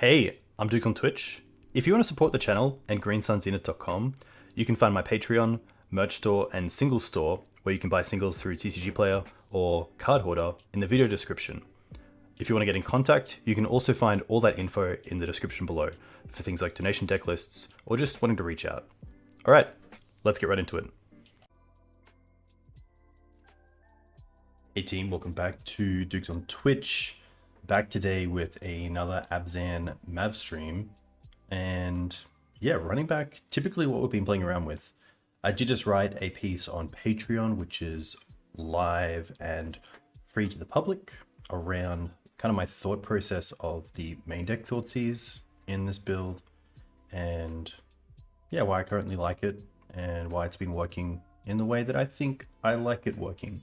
Hey, I'm Duke on Twitch. If you want to support the channel and greensunzenith.com, you can find my Patreon, merch store, and singles store where you can buy singles through TCG Player or Card Hoarder in the video description. If you want to get in contact, you can also find all that info in the description below for things like donation deck lists or just wanting to reach out. Alright, let's get right into it. Hey team, welcome back to Dukes on Twitch. Back today with another Abzan Mav stream. And yeah, running back typically what we've been playing around with. I did just write a piece on Patreon, which is live and free to the public, around kind of my thought process of the main deck Thoughtseize in this build, and yeah, why I currently like it and why it's been working in the way that I think I like it working.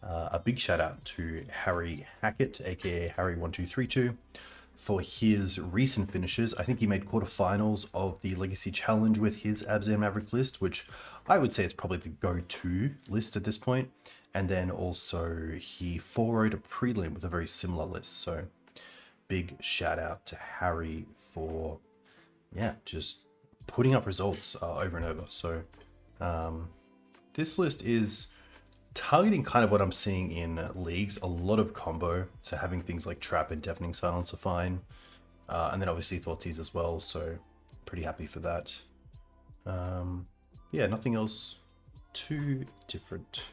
A big shout out to Harry Hackett, aka Harry1232, for his recent finishes. I think he made quarterfinals of the Legacy Challenge with his Abzan Maverick list, which I would say is probably the go-to list at this point. And then also he 4-0'd a prelim with a very similar list. So big shout out to Harry for, yeah, just putting up results over and over. So this list is targeting kind of what I'm seeing in leagues, a lot of combo, so having things like Trap and Deafening Silence are fine, and then obviously Thoughtseize as well, so pretty happy for that. Yeah, nothing else too different.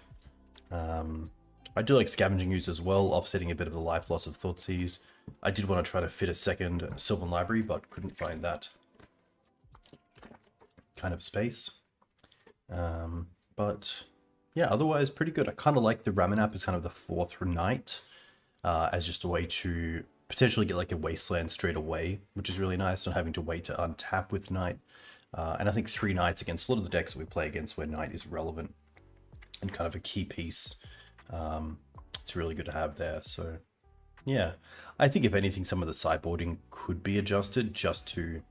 I do like Scavenging Ooze as well, offsetting a bit of the life loss of Thoughtseize. I did want to try to fit a second Sylvan Library, but couldn't find that kind of space. But yeah, otherwise pretty good. I kind of like the Ramunap as kind of the fourth Knight, as just a way to potentially get like a Wasteland straight away, which is really nice, not having to wait to untap with Knight. And I think 3 Knights against a lot of the decks that we play against where Knight is relevant and kind of a key piece. It's really good to have there. So yeah, I think if anything, some of the sideboarding could be adjusted just to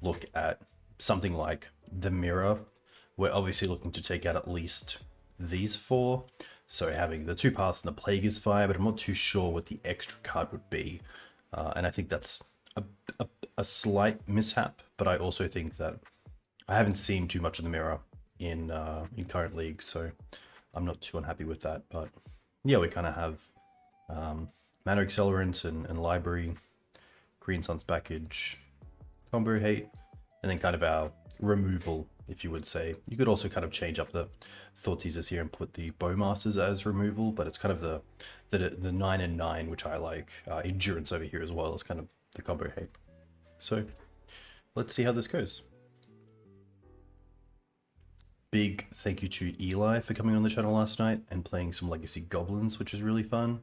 look at something like the Mirror. We're obviously looking to take out at least these 4, so having the 2 Paths and the Plague is fire, but I'm not too sure what the extra card would be, and I think that's a slight mishap, but I also think that I haven't seen too much of the Mirror in current leagues, so I'm not too unhappy with that. But yeah, we kind of have Mana Accelerant and Library, Green Sun's package, Combo Hate, and then kind of our removal, if you would say. You could also kind of change up the Thoughtseizes here and put the Bowmasters as removal, but it's kind of the 9 and 9, which I like. Endurance over here as well is kind of the combo hate. So let's see how this goes. Big thank you to Eli for coming on the channel last night and playing some Legacy Goblins, which is really fun.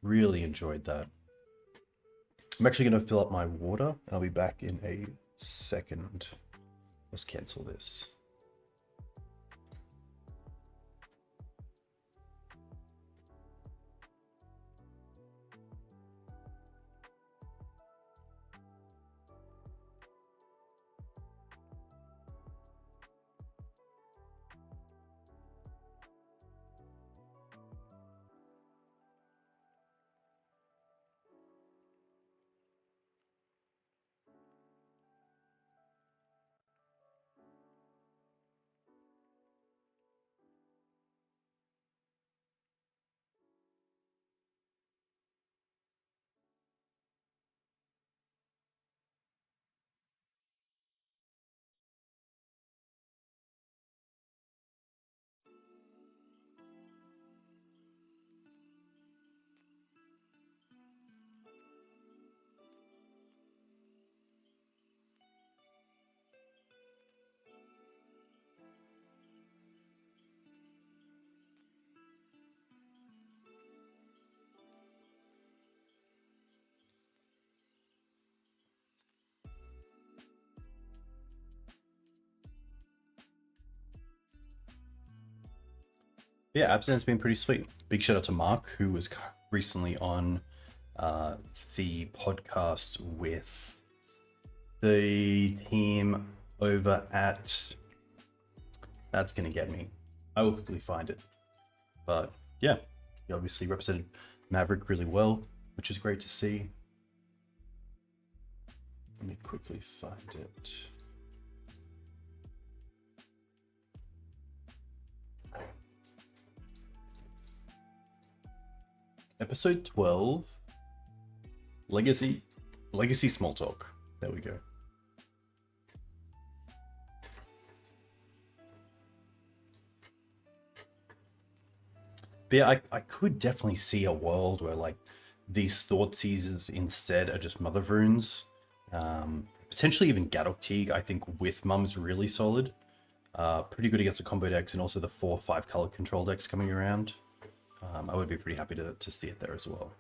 Really enjoyed that. I'm actually going to fill up my water, and I'll be back in a second. Let's cancel this. Yeah, Abzan's been pretty sweet. Big shout out to Mark, who was recently on the podcast with the team over at... That's going to get me. I will quickly find it. But yeah, he obviously represented Maverick really well, which is great to see. quickly find it. Episode 12, Legacy Small Talk. There we go. But yeah, I could definitely see a world where like these Thought Seizers instead are just Mother Runes. Potentially even Gadok I think with Mum's really solid. Pretty good against the combo decks and also the 4-5 color control decks coming around. I would be pretty happy to see it there as well.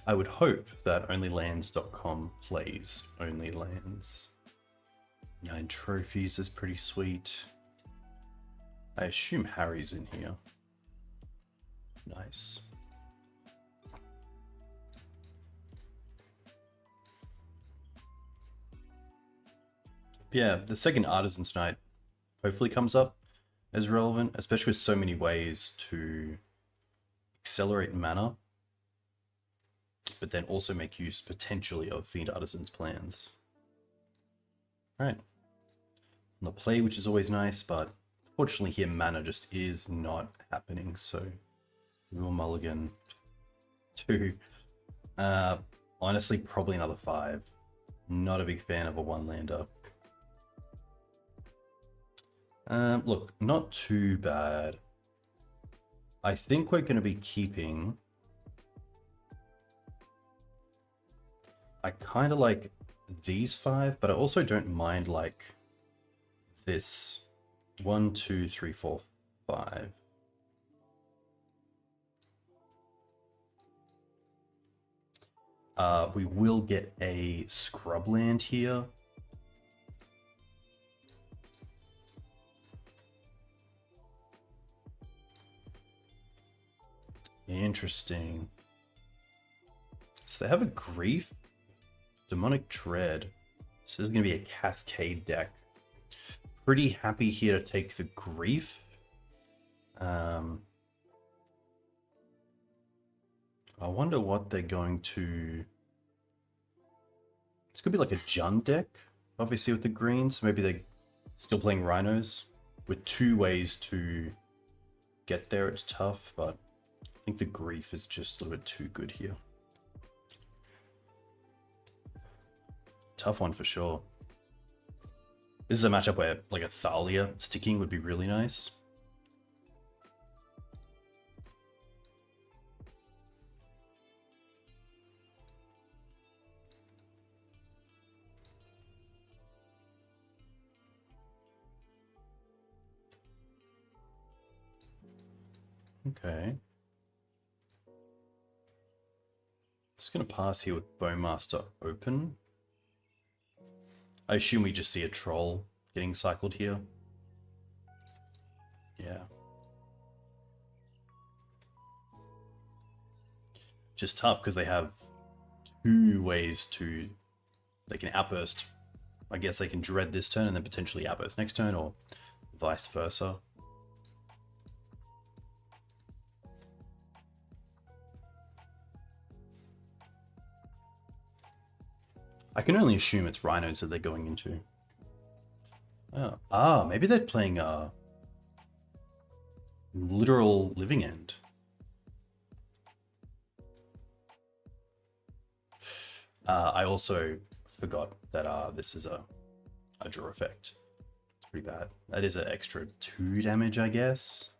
I would hope that onlylands.com plays Only Lands. 9 trophies is pretty sweet. I assume Harry's in here. Nice. Yeah, the second Artisan tonight hopefully comes up as relevant, especially with so many ways to accelerate mana, but then also make use potentially of Fiend Artisan's plans. Alright. On the play, which is always nice, but unfortunately here mana just is not happening, so we will mulligan 2. Honestly, probably another 5. Not a big fan of a 1-lander. Look, not too bad. I think we're going to be keeping... I kind of like these 5, but I also don't mind like this 1, 2, 3, 4, 5. We will get a Scrubland here. Interesting. So they have a Grief, Demonic Dread. So this is going to be a Cascade deck. Pretty happy here to take the Grief. I wonder what they're going to... This could be like a Jund deck, obviously with the greens. Maybe they're still playing Rhinos. With 2 ways to get there, it's tough, but I think the Grief is just a little bit too good here. Tough one for sure. This is a matchup where like a Thalia sticking would be really nice. Okay. Just gonna pass here with Bowmaster open. I assume we just see a troll getting cycled here. Yeah. Just tough because they have 2 ways to... They can outburst. I guess they can dread this turn and then potentially outburst next turn, or vice versa. I can only assume it's Rhinos that they're going into. Oh. Maybe they're playing a literal Living End. I also forgot that this is a draw effect. It's pretty bad. That is an extra 2 damage, I guess.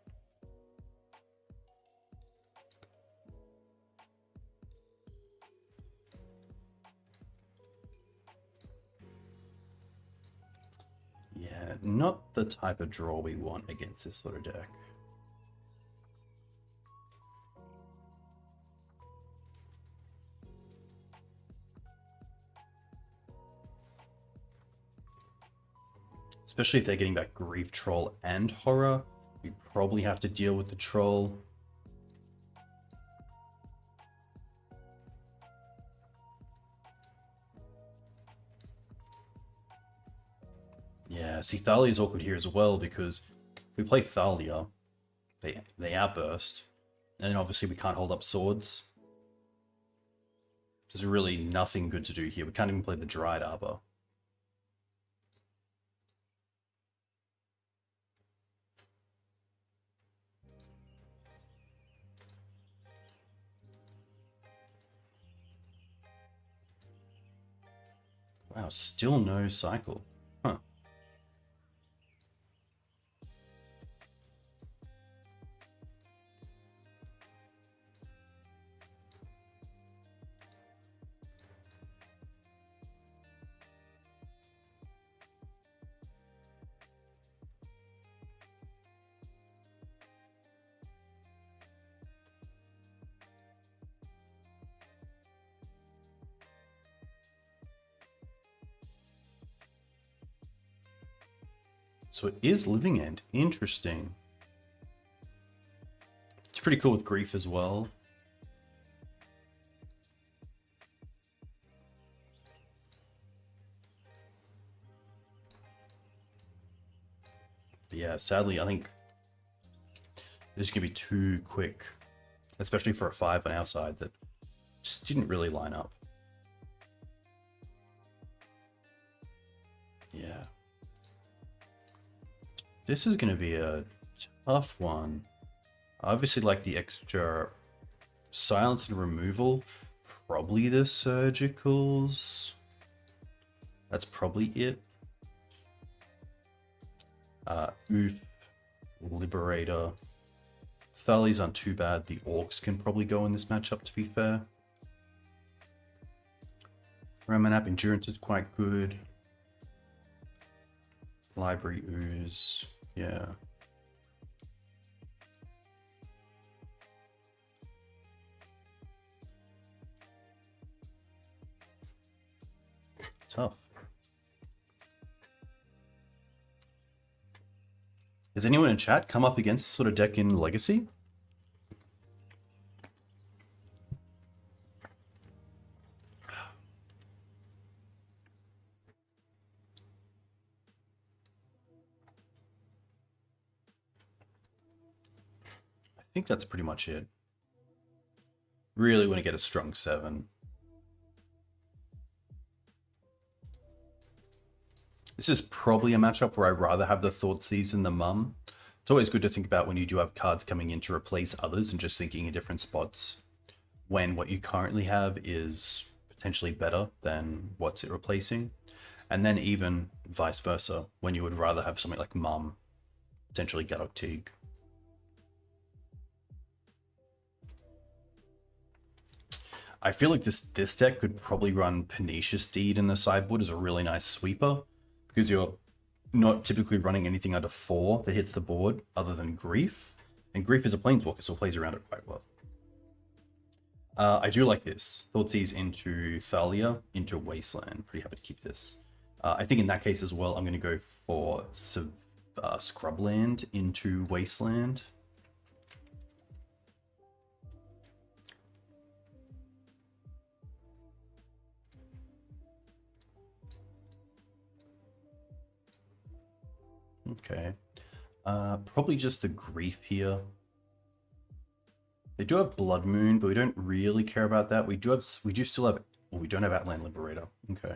Yeah, not the type of draw we want against this sort of deck. Especially if they're getting back Grief, Troll, and Horror. We probably have to deal with the Troll. Yeah, see, Thalia is awkward here as well, because if we play Thalia, they outburst, and then obviously we can't hold up swords. There's really nothing good to do here. We can't even play the Dryad Arbor. Wow, still no cycle. Huh. So it is Living End. Interesting. It's pretty cool with Grief as well. But yeah, sadly, I think this is going to be too quick, especially for a 5 on our side that just didn't really line up. Yeah. This is going to be a tough one. I obviously like the extra silence and removal. Probably the surgicals. That's probably it. Ouphe, Liberator. Thalia's aren't too bad. The Orcs can probably go in this matchup, to be fair. Ramunap Endurance is quite good. Library Ooze, yeah. Tough. Has anyone in chat come up against this sort of deck in Legacy? I think that's pretty much it. Really want to get a strong 7. This is probably a matchup where I'd rather have the Thoughtseize than the Mum. It's always good to think about when you do have cards coming in to replace others and just thinking in different spots, when what you currently have is potentially better than what's it replacing. And then even vice versa, when you would rather have something like Mum, potentially Gadok Teague. I feel like this deck could probably run Pernicious Deed in the sideboard as a really nice sweeper, because you're not typically running anything under 4 that hits the board other than Grief. And Grief is a Planeswalker, so it plays around it quite well. I do like this. Thoughtseize into Thalia, into Wasteland. Pretty happy to keep this. I think in that case as well, I'm going to go for Scrubland into Wasteland. Okay. Probably just the Grief here. They do have Blood Moon, but we don't really care about that. We do still have, well, we don't have Outland Liberator. Okay.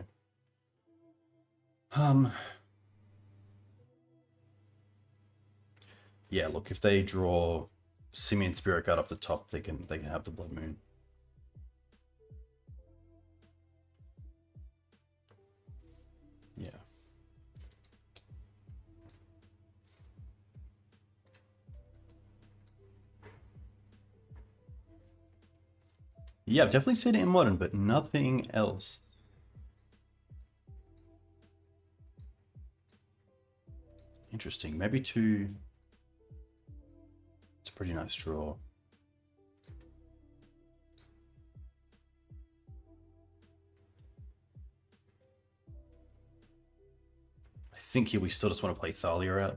Yeah, look, if they draw Simian Spirit Guard off the top, they can have the Blood Moon. Yeah. Yeah, I've definitely seen it in Modern, but nothing else. Interesting. Maybe 2. It's a pretty nice draw. I think here we still just want to play Thalia out.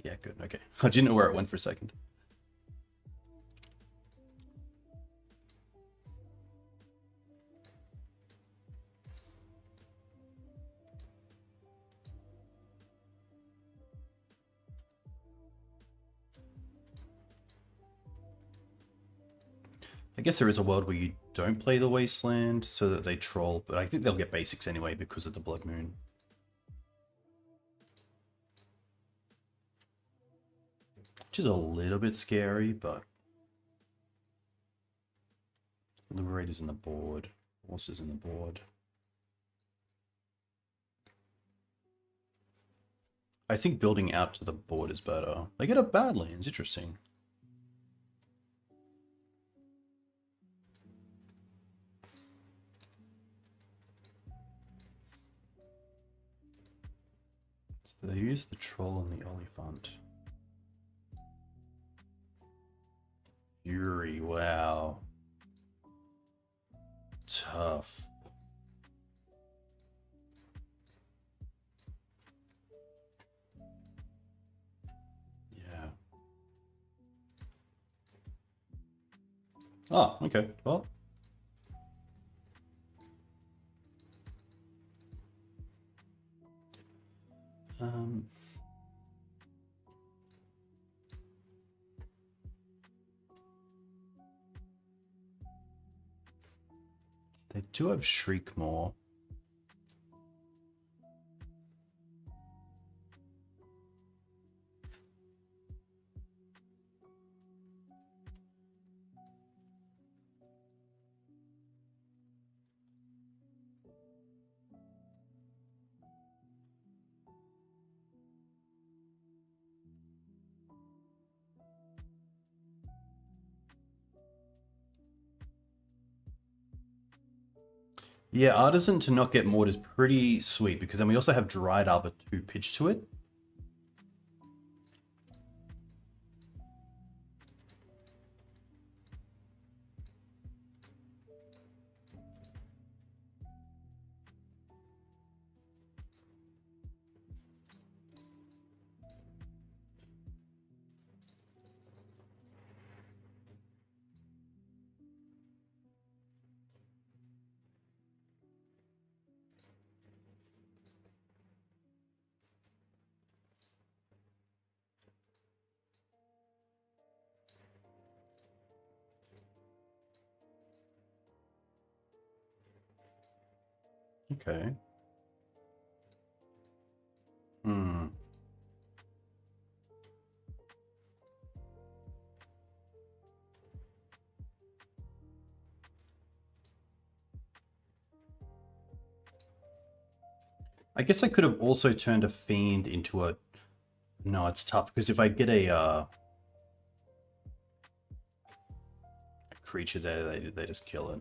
Yeah, good. Okay. I didn't know where it went for a second. I guess there is a world where you don't play the Wasteland so that they troll, but I think they'll get basics anyway because of the Blood Moon. Which is a little bit scary, but... Liberator's in the board. Forces in the board. I think building out to the board is better. They get a Badlands, interesting. So they use the troll and the Oliphant. Fury, wow. Tough. Yeah. Oh, okay. Well. They do have Shriek more. Yeah, Artisan to not get moored is pretty sweet because then we also have Dryad Arbor to pitch to it. Okay. I guess I could have also turned a Fiend into a... No, it's tough because if I get a creature there, they just kill it.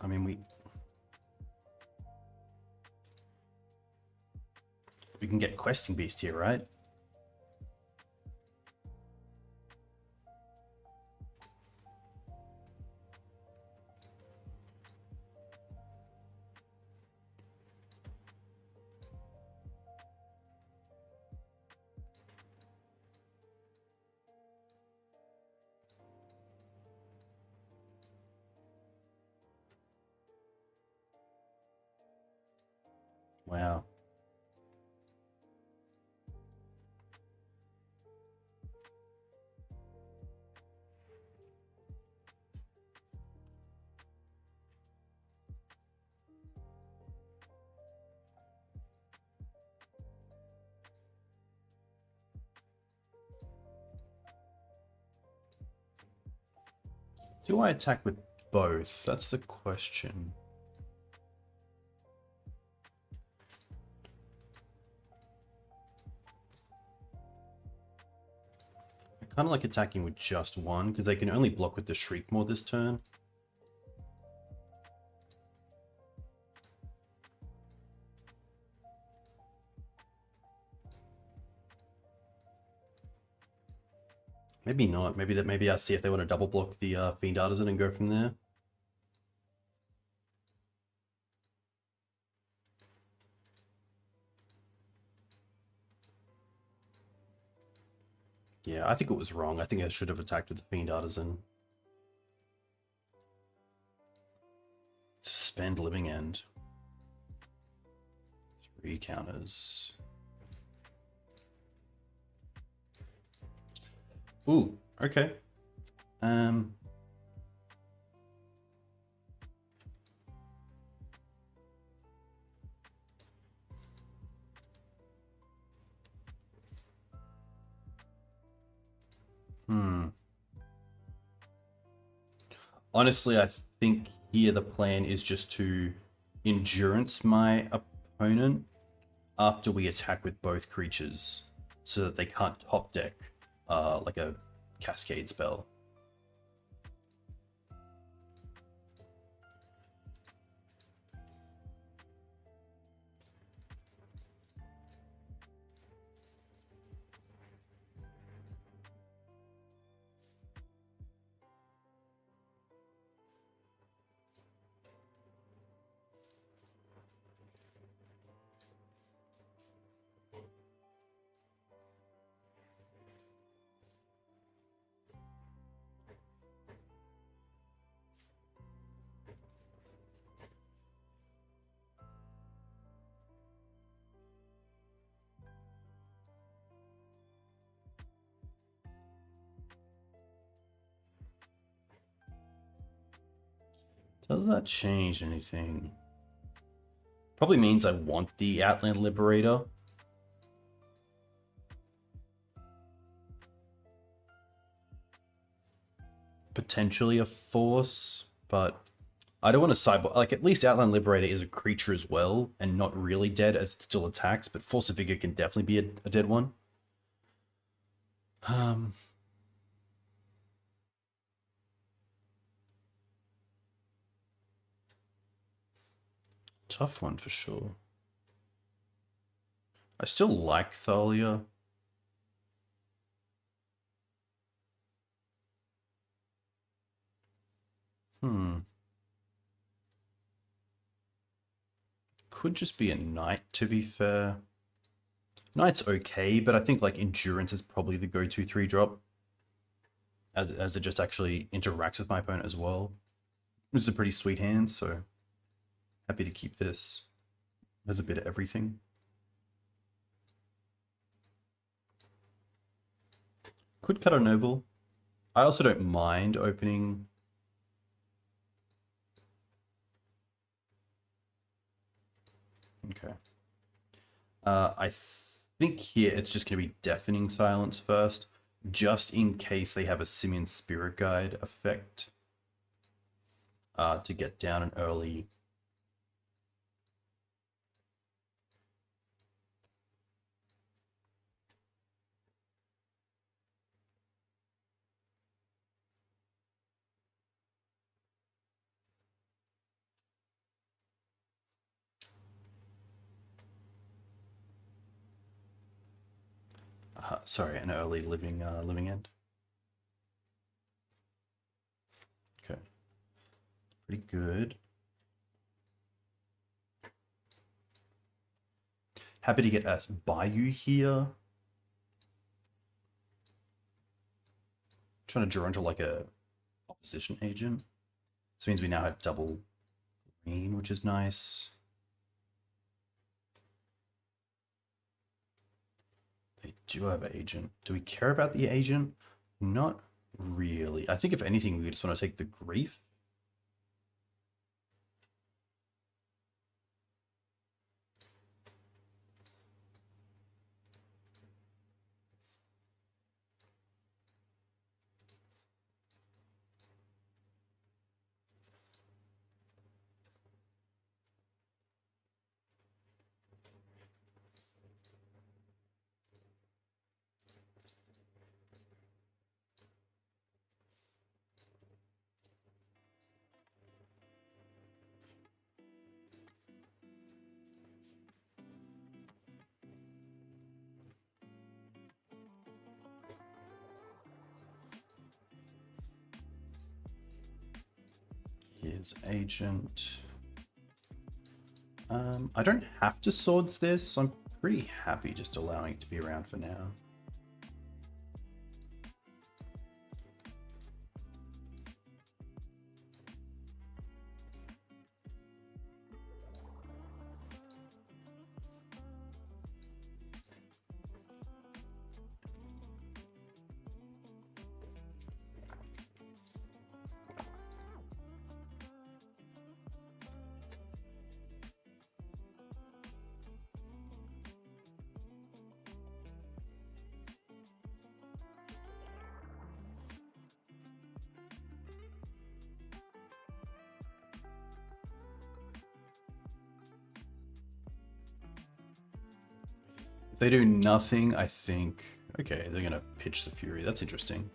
I mean, we can get Questing Beast here, right? Wow. Do I attack with both? That's the question. I kind of like attacking with just one because they can only block with the Shriekmaw this turn. Maybe not. Maybe I'll see if they want to double block the Fiend Artisan and go from there. Yeah, I think it was wrong. I think I should have attacked with the Fiend Artisan. Suspend Living End. 3 counters. Ooh, okay. Honestly, I think here the plan is just to endurance my opponent after we attack with both creatures so that they can't top deck like a cascade spell. Does that change anything? Probably means I want the Outland Liberator. Potentially a force, but I don't want to sideboard. Like, at least Outland Liberator is a creature as well, and not really dead as it still attacks, but Force of Vigor can definitely be a dead one. Tough one for sure. I still like Thalia. Could just be a knight, to be fair. Knight's okay, but I think like endurance is probably the go-to 3-drop. As it just actually interacts with my opponent as well. This is a pretty sweet hand, so happy to keep this. There's a bit of everything. Could cut a Noble. I also don't mind opening. Okay. I think here it's just going to be Deafening Silence first, just in case they have a Simian Spirit Guide effect to get down an early. Sorry, an early living end. Okay, pretty good. Happy to get us Bayou here. Trying to draw into like a opposition agent. This means we now have double green, which is nice. They do have agent. Do we care about the agent? Not really. I think if anything, we just want to take the grief. Here's agent. I don't have to swords this, so I'm pretty happy just allowing it to be around for now. they do nothing, I think... Okay, they're going to pitch the Fury. That's interesting.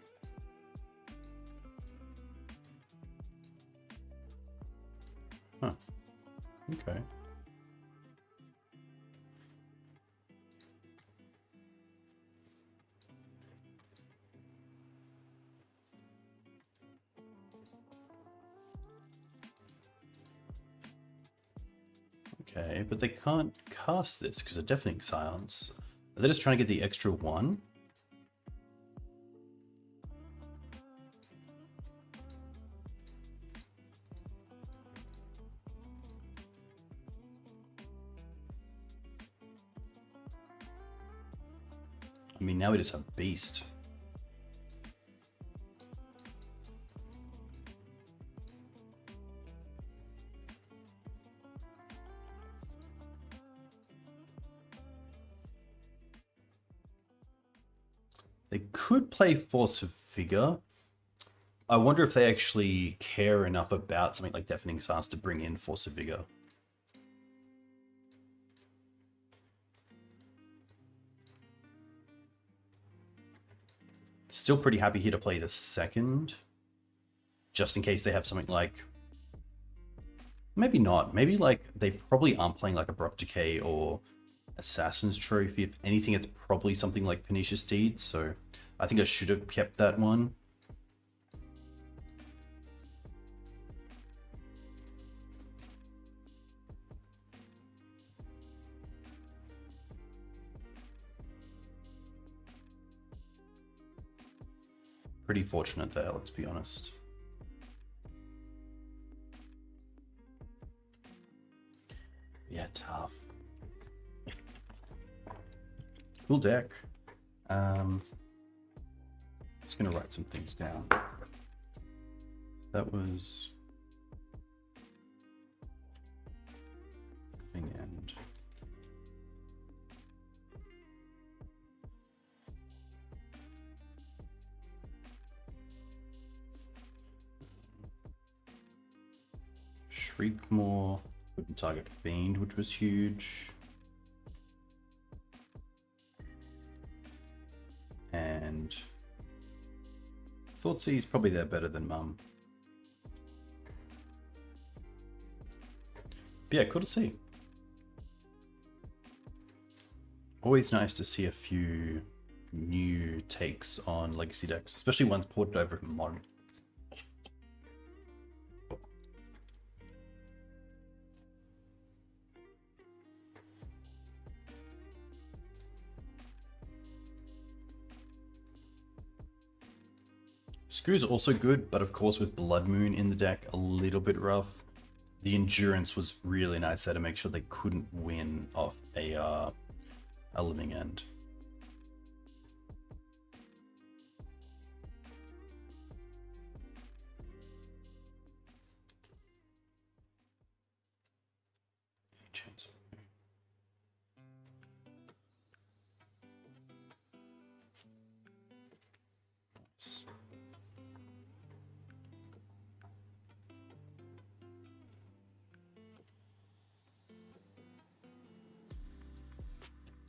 Huh. Okay. Okay, but they can't cast this because of Deafening Silence. Are they just trying to get the extra one? I mean, now we just have Beast. They could play Force of Vigor. I wonder if they actually care enough about something like Deafening Silence to bring in Force of Vigor. Still pretty happy here to play the second. Just in case they have something like... Maybe not. Maybe like they probably aren't playing like Abrupt Decay or Assassin's Trophy. If anything, it's probably something like Pernicious Deed. So I think I should have kept that one. Pretty fortunate there, let's be honest. Yeah, tough. Cool deck. Just gonna write some things down. That was thing end. Shriekmore, couldn't target Fiend, which was huge. And Thoughtseize probably there better than Mum. But yeah, cool to see. Always nice to see a few new takes on Legacy decks, especially ones ported over from Modern. Screw's also good, but of course with Blood Moon in the deck, a little bit rough. The endurance was really nice there to make sure they couldn't win off a living end.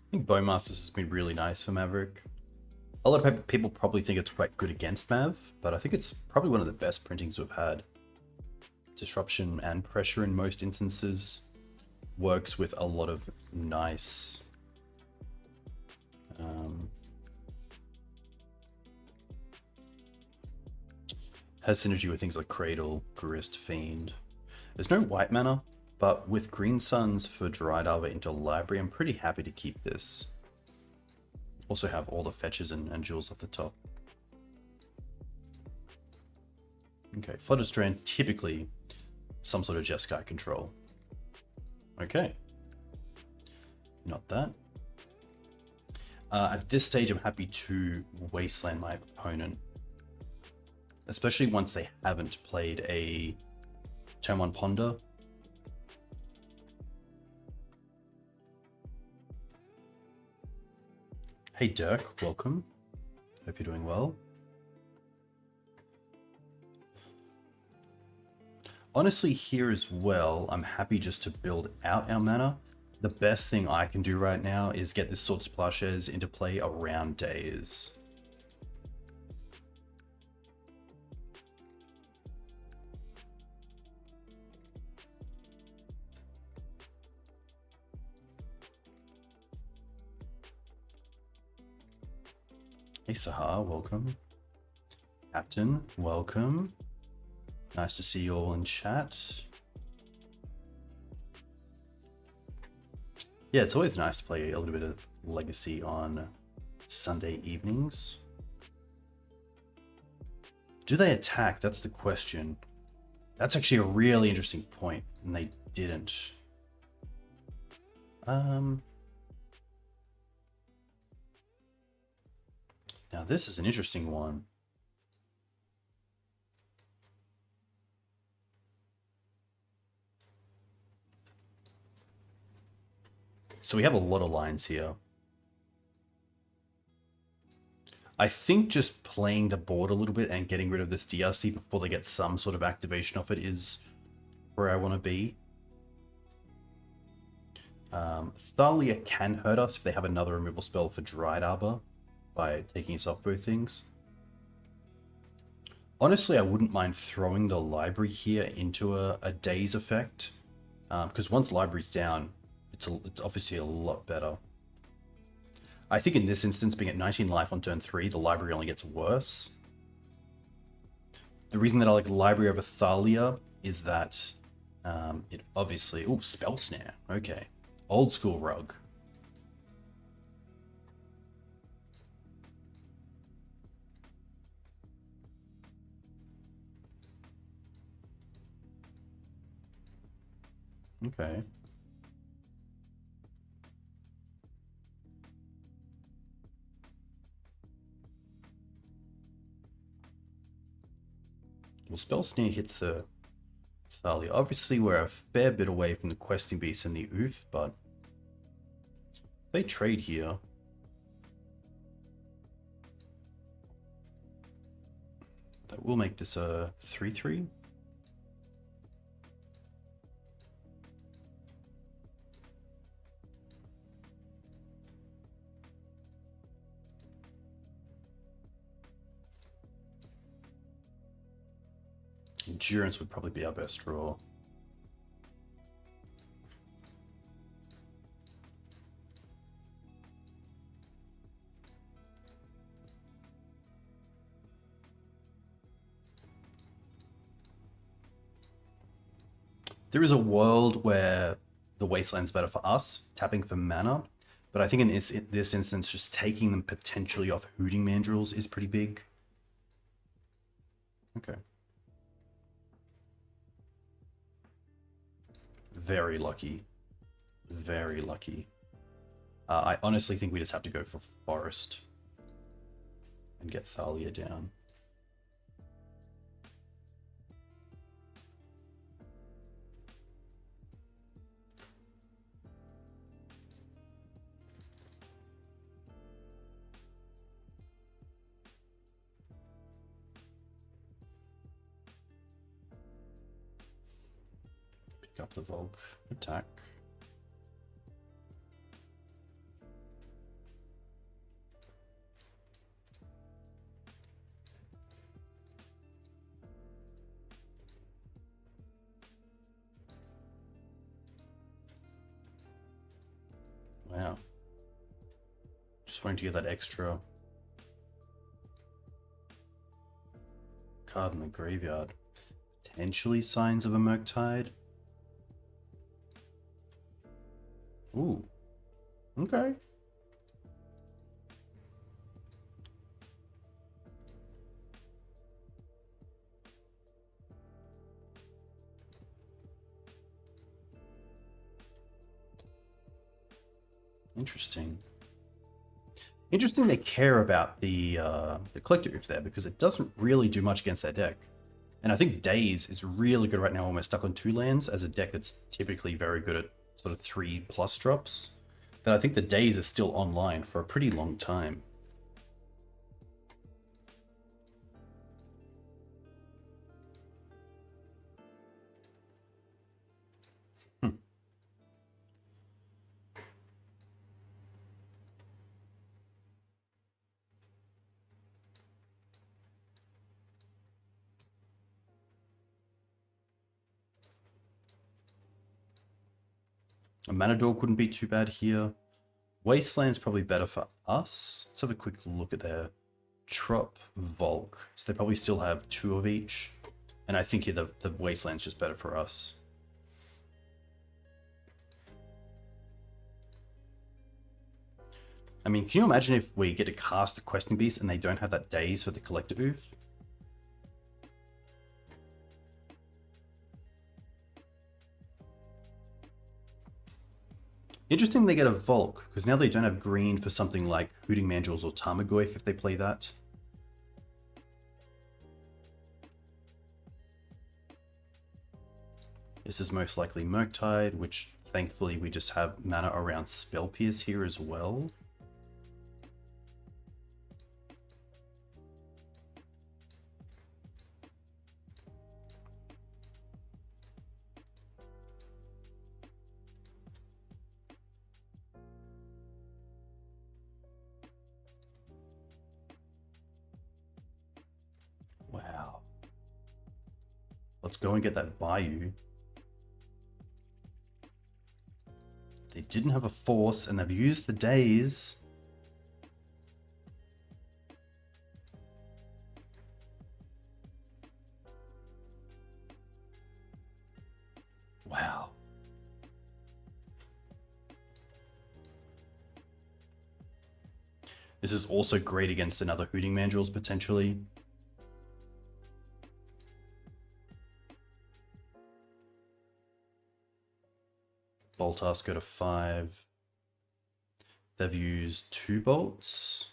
I think Bowmasters has been really nice for Maverick. A lot of people probably think it's quite good against Mav, but I think it's probably one of the best printings we've had. Disruption and pressure in most instances. Works with a lot of nice... has synergy with things like Cradle, Grist, Fiend. There's no white mana, but with Green Suns for Dryad Arbor into Library, I'm pretty happy to keep this. Also have all the fetches and jewels off the top. Okay, Flooded Strand, typically some sort of Jeskai control. Okay. Not that. At this stage, I'm happy to Wasteland my opponent. Especially once they haven't played a turn 1 Ponder. Hey Dirk, welcome. Hope you're doing well. Honestly, here as well, I'm happy just to build out our mana. The best thing I can do right now is get this Swords Plowshares into play around days. Hey Sahar, welcome. Captain, welcome. Nice to see you all in chat. Yeah, it's always nice to play a little bit of Legacy on Sunday evenings. Do they attack? That's the question. That's actually a really interesting point, and they didn't. Now this is an interesting one. So we have a lot of lines here. I think just playing the board a little bit and getting rid of this DRC before they get some sort of activation off it is where I want to be. Thalia can hurt us if they have another removal spell for Dryad Arbor by taking us off both things. Honestly, I wouldn't mind throwing the library here into a daze effect, because once library's down, it's obviously a lot better. I think in this instance, being at 19 life on turn 3, the library only gets worse. The reason that I like library over Thalia is that it obviously... Ooh, Spell Snare. Okay. Old school rug. Okay. Well, Spell Snare hits the Thalia. Obviously, we're a fair bit away from the Questing Beast and the Ouphe, but if they trade here, that will make this a 3/3. Endurance would probably be our best draw. There is a world where the Wasteland's better for us, tapping for mana, but I think in this instance, just taking them potentially off Hooting Mandrills is pretty big. Okay. Very lucky. Very lucky. I honestly think we just have to go for Forest and get Thalia down. Pick up the Volk. Attack. Wow. Just wanting to get that extra card in the graveyard. Potentially Signs of a Murktide. Ooh. Okay. Interesting. Interesting they care about the Collector Ouphe there, because it doesn't really do much against their deck. And I think Daze is really good right now when we're stuck on 2 lands as a deck that's typically very good at sort of 3+ drops. Then I think the Daze is still online for a pretty long time. A Mana Dork wouldn't be too bad here. Wasteland's probably better for us. Let's have a quick look at their Trop Volk. So they probably still have 2 of each. And I think here the Wasteland's just better for us. I mean, can you imagine if we get to cast the Questing Beast and they don't have that Daze for the Collector Ouphe? Interesting they get a Volk, because now they don't have green for something like Hooting Mandrills or Tarmogoyf if they play that. This is most likely Murktide, which thankfully we just have mana around Spell Pierce here as well. Wow. Let's go and get that Bayou. They didn't have a Force, and they've used the Daze. Wow. This is also great against another Hooting Mandrills, potentially. Boltars go to 5. They've used 2 bolts.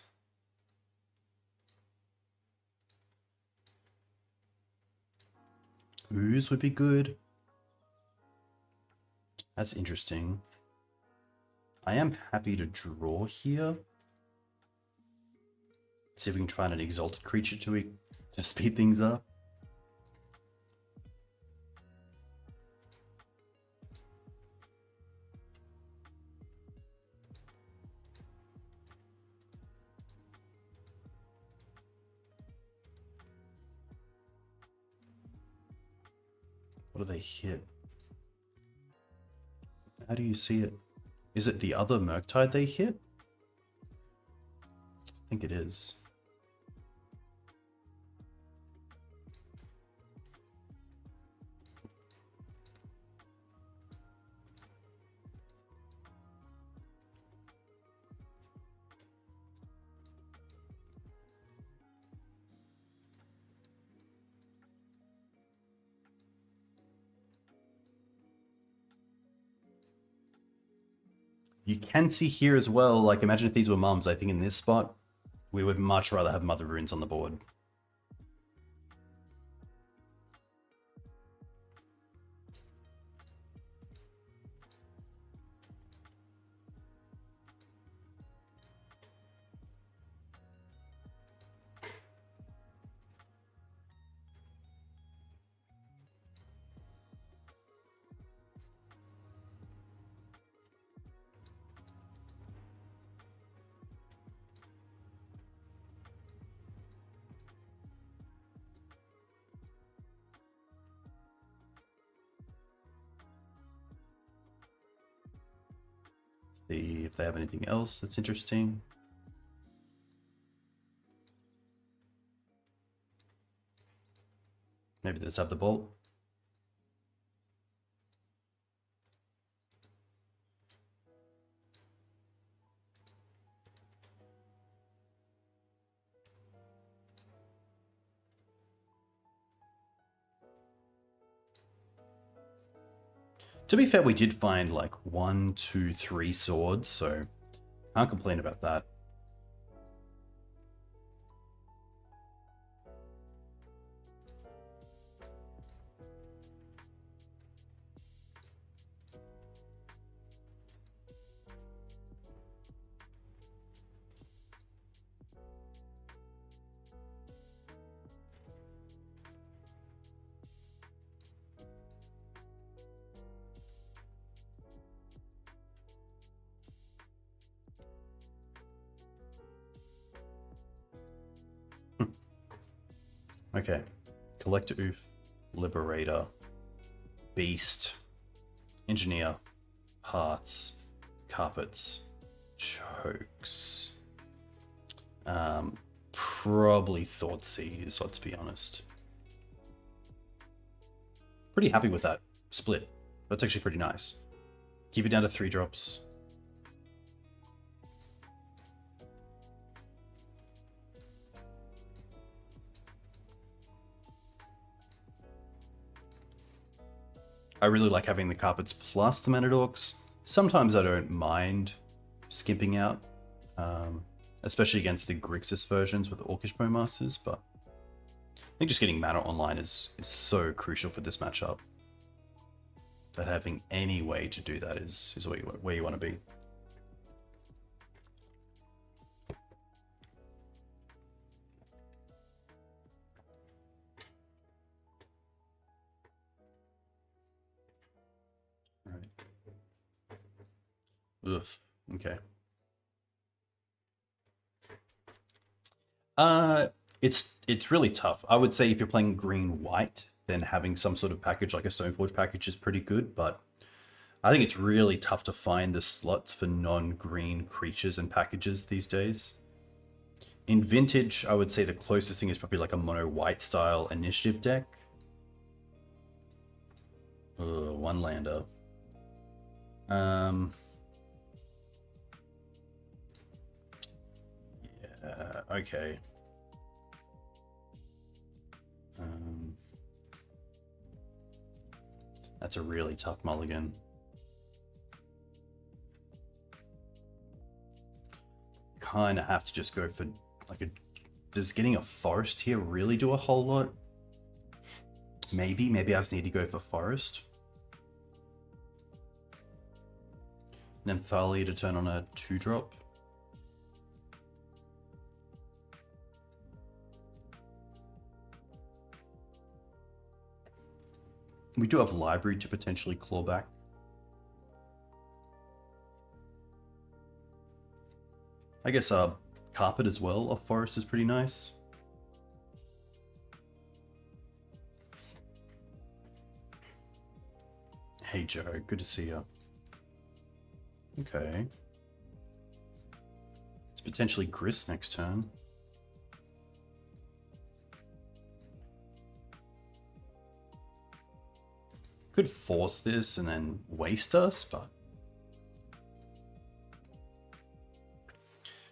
Ooze would be good. That's interesting. I am happy to draw here. See if we can find an exalted creature to speed things up. What do they hit? How do you see it? Is it the other Murktide they hit? I think it is. You can see here as well, like imagine if these were mums, I think in this spot, we would much rather have Mother Runes on the board. See if they have anything else that's interesting. Maybe they just have the bolt. To be fair, we did find like 1, 2, 3 swords, so can't complain about that. Okay, Collector Ouphe, Liberator, Beast, Engineer, hearts, carpets, chokes. Probably Thoughtseize, let's be honest. Pretty happy with that split. That's actually pretty nice. Keep it down to 3 drops. I really like having the carpets plus the mana dorks. Sometimes I don't mind skipping out, especially against the Grixis versions with Orcish Bowmasters, but I think just getting mana online is so crucial for this matchup. That having any way to do that is where you want to be. Oof. Okay. It's really tough. I would say if you're playing green-white, then having some sort of package like a Stoneforge package is pretty good, but I think it's really tough to find the slots for non-green creatures and packages these days. In Vintage, I would say the closest thing is probably like a mono-white style initiative deck. Ugh, one lander. Okay. That's a really tough mulligan. Kind of have to just go for like a... Does getting a forest here really do a whole lot? Maybe I just need to go for forest. And then Thalia to turn on a 2-drop. We do have Library to potentially claw back. I guess Carpet as well, a forest is pretty nice. Hey Joe, good to see you. Okay. It's potentially Grist next turn. Could force this and then waste us, but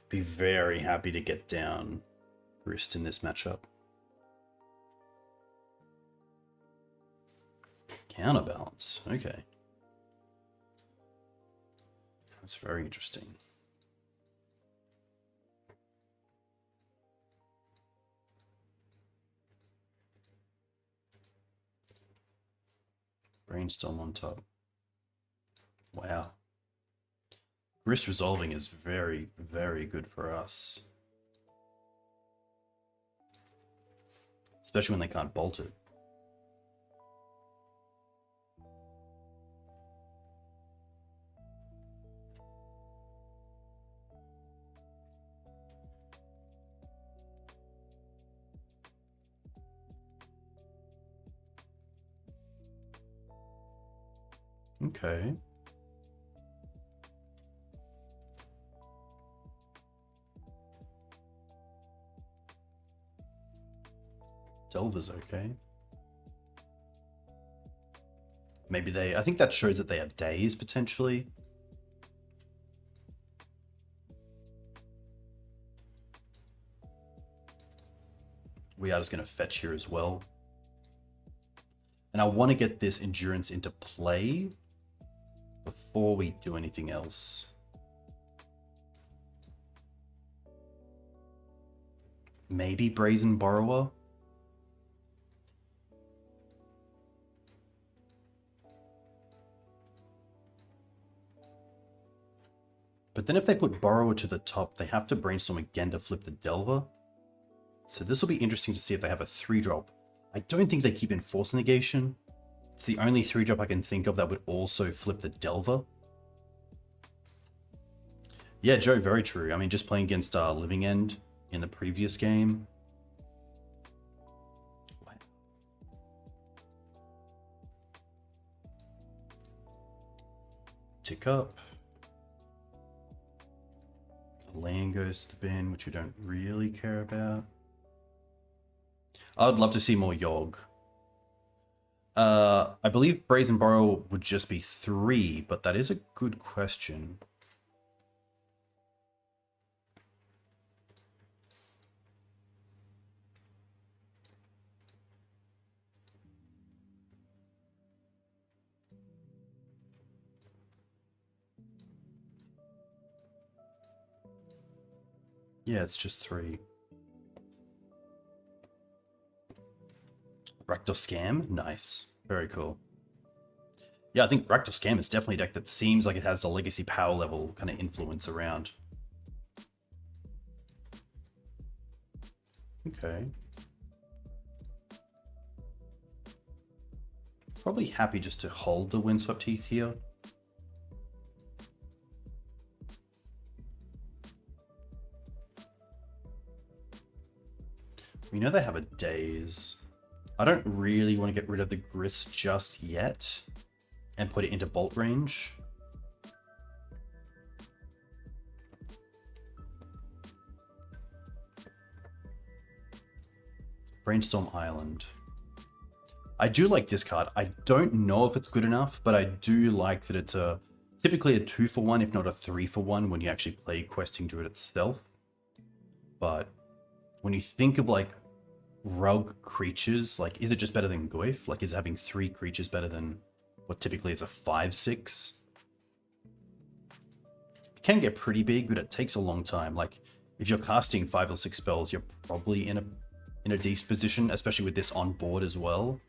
be very happy to get down Grist in this matchup. Counterbalance, okay. That's very interesting. Brainstorm on top. Wow. Grist resolving is very, very good for us. Especially when they can't bolt it. Okay. Delver's okay. Maybe they... I think that shows that they have days, potentially. We are just going to fetch here as well. And I want to get this endurance into play before we do anything else. Maybe Brazen Borrower? But then if they put Borrower to the top, they have to brainstorm again to flip the Delver. So this will be interesting to see if they have a 3-drop. I don't think they keep Enforce Negation. It's the only 3-drop I can think of that would also flip the Delver. Yeah, Joe, very true. I mean, just playing against Living End in the previous game. Tick up. The land goes to the bin, which we don't really care about. I'd love to see more Yogg. I believe Brazen Borrow would just be 3, but that is a good question. Yeah, it's just 3. Rakdos Scam? Nice. Very cool. Yeah, I think Rakdos Scam is definitely a deck that seems like it has the legacy power level kind of influence around. Okay. Probably happy just to hold the Windswept Heath here. We know they have a Daze. I don't really want to get rid of the Grist just yet and put it into bolt range. Brainstorm Island. I do like this card. I don't know if it's good enough, but I do like that it's typically a 2-for-1, if not a 3-for-1 when you actually play Questing Druid itself. But when you think of like rogue creatures, like, is it just better than Goyf? Like, is having 3 creatures better than what typically is a 5/6? It can get pretty big, but it takes a long time. Like, if you're casting 5 or 6 spells, you're probably in a decent position, especially with this on board as well.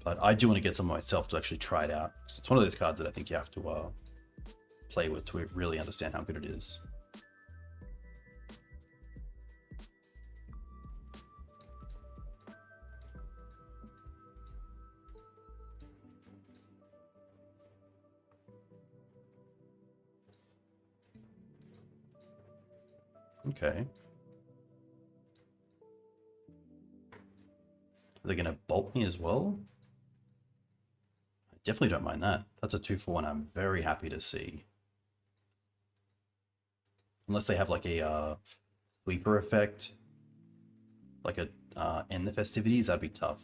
But I do want to get some myself to actually try it out. It's one of those cards that I think you have to play with to really understand how good it is. Okay. Are they going to bolt me as well? I definitely don't mind that. That's a 2-for-1 I'm very happy to see. Unless they have like a sweeper effect. Like a end the festivities, that'd be tough.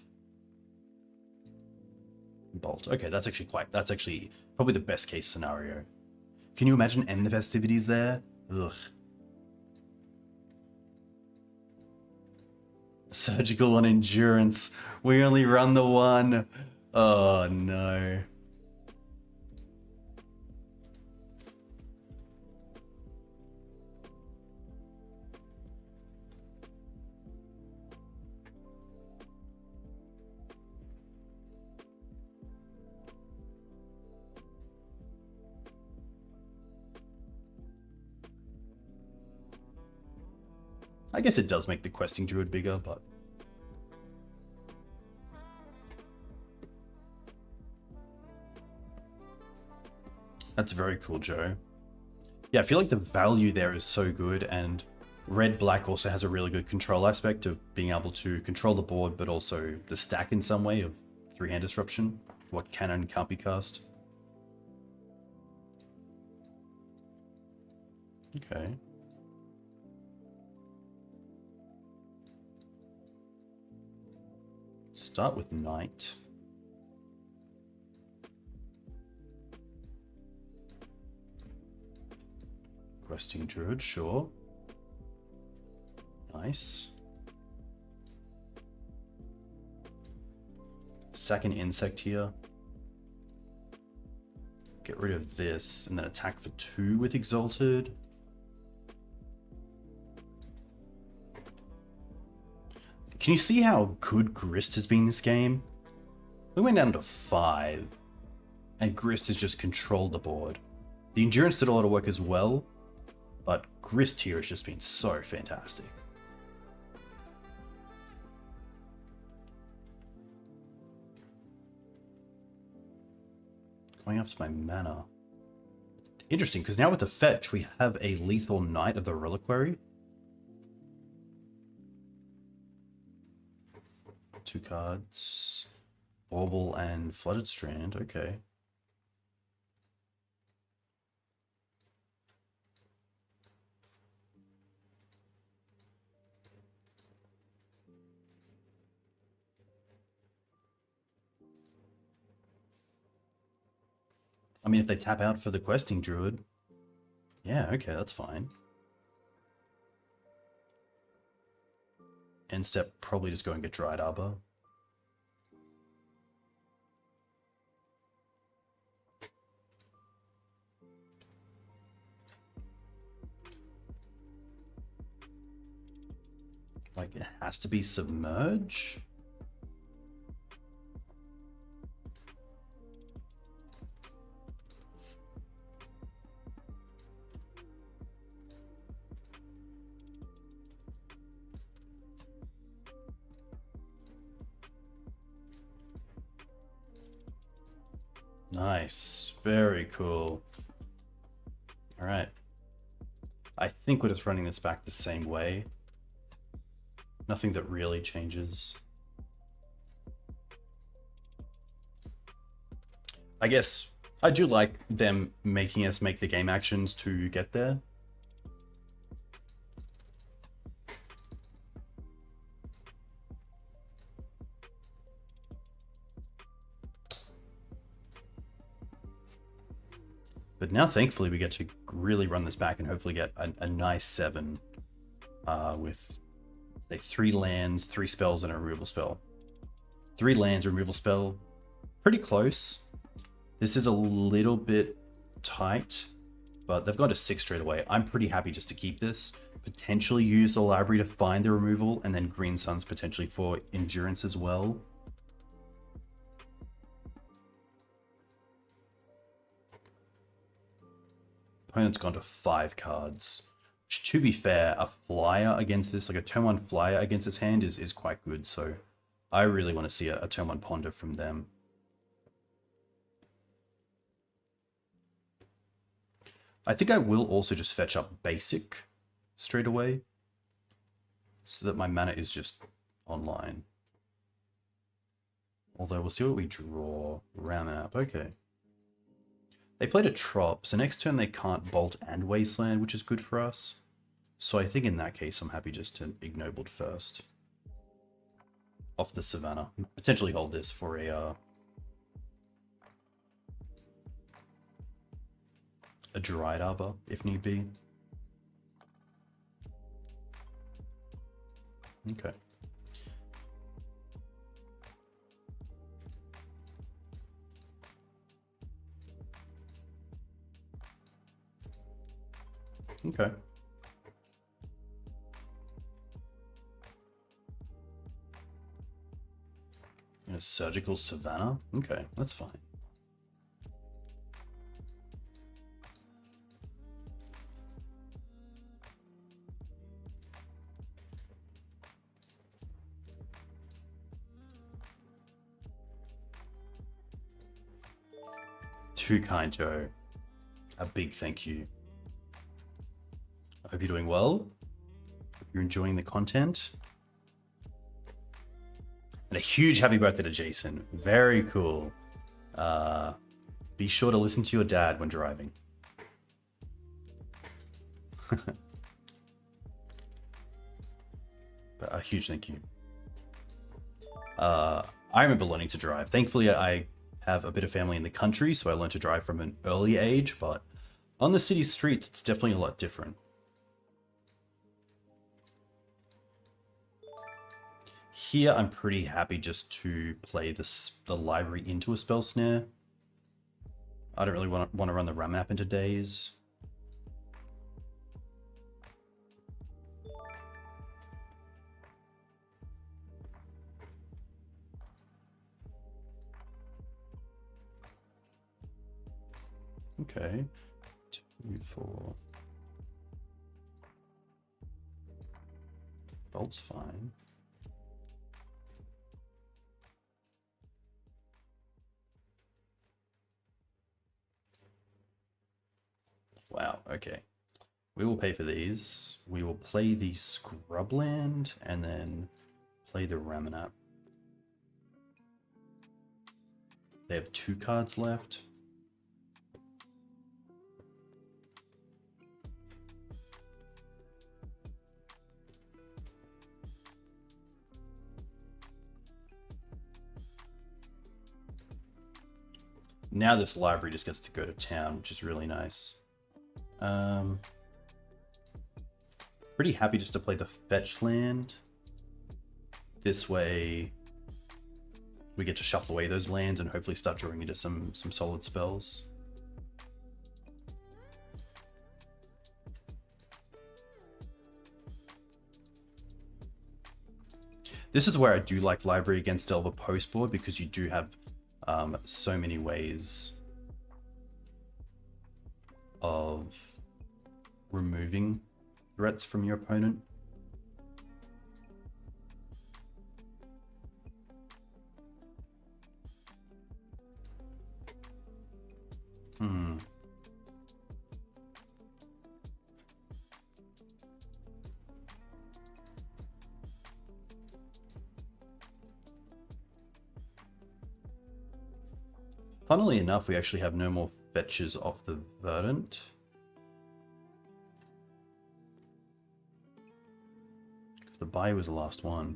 Bolt. Okay, that's actually probably the best case scenario. Can you imagine end the festivities there? Ugh. Surgical on endurance. We only run the 1. Oh no. I guess it does make the Questing Druid bigger, but... That's very cool, Joe. Yeah, I feel like the value there is so good, and red-black also has a really good control aspect of being able to control the board, but also the stack in some way of 3-hand disruption, what can and can't be cast. Okay. Start with Knight. Questing Druid, sure. Nice. Second insect here. Get rid of this and then attack for 2 with Exalted. Can you see how good Grist has been this game? We went down to 5 and Grist has just controlled the board. The endurance did a lot of work as well, but Grist here has just been so fantastic. Going after my mana. Interesting, because now with the fetch, we have a lethal Knight of the Reliquary. 2 cards. Bauble and Flooded Strand, okay. I mean, if they tap out for the questing druid, yeah, okay, that's fine. End step, probably just go and get Dryad Arbor. Like, it has to be Submerge? Nice. Very cool. Alright. I think we're just running this back the same way. Nothing that really changes. I guess I do like them making us make the game actions to get there. But now, thankfully, we get to really run this back and hopefully get a nice 7 with, say, 3 lands, 3 spells, and a removal spell. 3 lands, removal spell. Pretty close. This is a little bit tight, but they've got a 6 straight away. I'm pretty happy just to keep this. Potentially use the library to find the removal, and then Green Suns potentially for endurance as well. Opponent's gone to 5 cards. Which, to be fair, a flyer against this, like a turn 1 flyer against this hand is quite good. So I really want to see a turn 1 ponder from them. I think I will also just fetch up basic straight away, so that my mana is just online. Although we'll see what we draw. Ramunap, okay. They played a Trop, so next turn they can't Bolt and Wasteland, which is good for us. So I think in that case I'm happy just to Ignobled first. Off the Savannah. Potentially hold this for a Dryad Arbor, if need be. Okay. Okay. And a Surgical Savannah? Okay, that's fine. Too kind, Joe. A big thank you. I hope you're doing well. Hope you're enjoying the content. And a huge happy birthday to Jason. Very cool. Be sure to listen to your dad when driving. But a huge thank you. I remember learning to drive. Thankfully, I have a bit of family in the country, so I learned to drive from an early age, but on the city streets, it's definitely a lot different. Here, I'm pretty happy just to play the library into a spell snare. I don't really want to run the Ramunap into days. Okay. 2, 4. Bolt's fine. Wow, okay. We will pay for these. We will play the Scrubland and then play the Ramunap. They have 2 cards left. Now this library just gets to go to town, which is really nice. Pretty happy just to play the fetch land. This way we get to shuffle away those lands and hopefully start drawing into some solid spells. This is where I do like Library against Delver post board, because you do have so many ways of removing threats from your opponent. Funnily enough, we actually have no more fetches off the Verdant. Because the Bayou was the last one.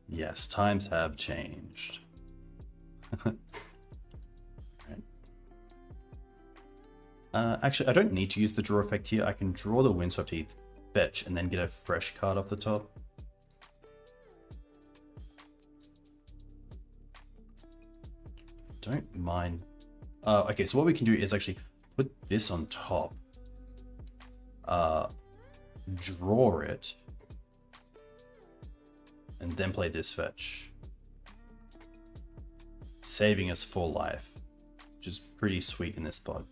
Yes, times have changed. Actually, I don't need to use the draw effect here. I can draw the Windswept Heath, fetch, and then get a fresh card off the top. Don't mind. Okay, so what we can do is actually put this on top. Draw it. And then play this fetch. Saving us 4 life. Which is pretty sweet in this spot.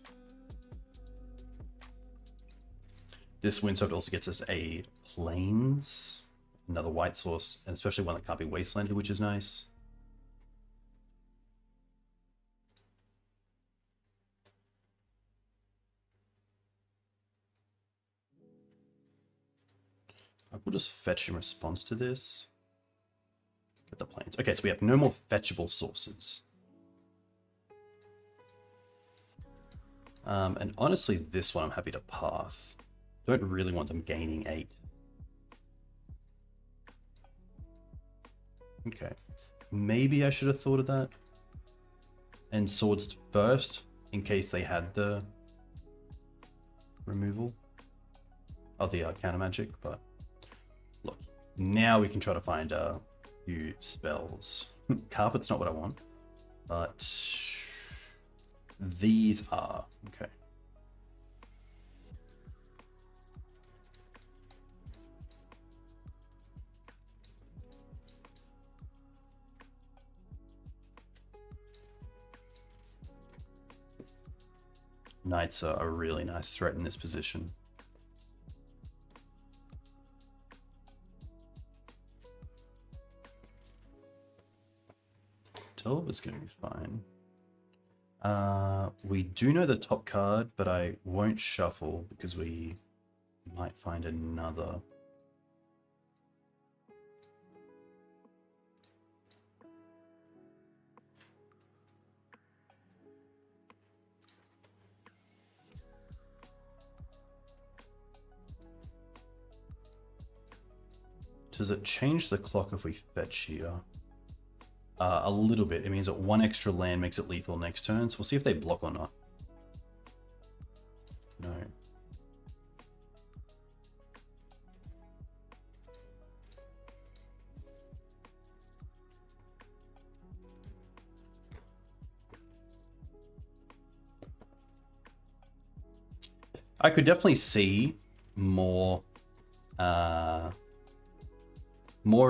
This Windswept also gets us a Plains, another white source, and especially one that can't be Wastelanded, which is nice. I will just fetch in response to this. Get the Plains. Okay, so we have no more fetchable sources. And honestly, this one I'm happy to path. Don't really want them gaining 8. Okay. Maybe I should have thought of that. And swords first, in case they had the removal of the counter magic. But look, now we can try to find a few spells. Carpet's not what I want, but these are. Okay. Knights are a really nice threat in this position. Delver's going to be fine. We do know the top card, but I won't shuffle because we might find another. Does it change the clock if we fetch here? A little bit. It means that 1 extra land makes it lethal next turn, so we'll see if they block or not. No. I could definitely see more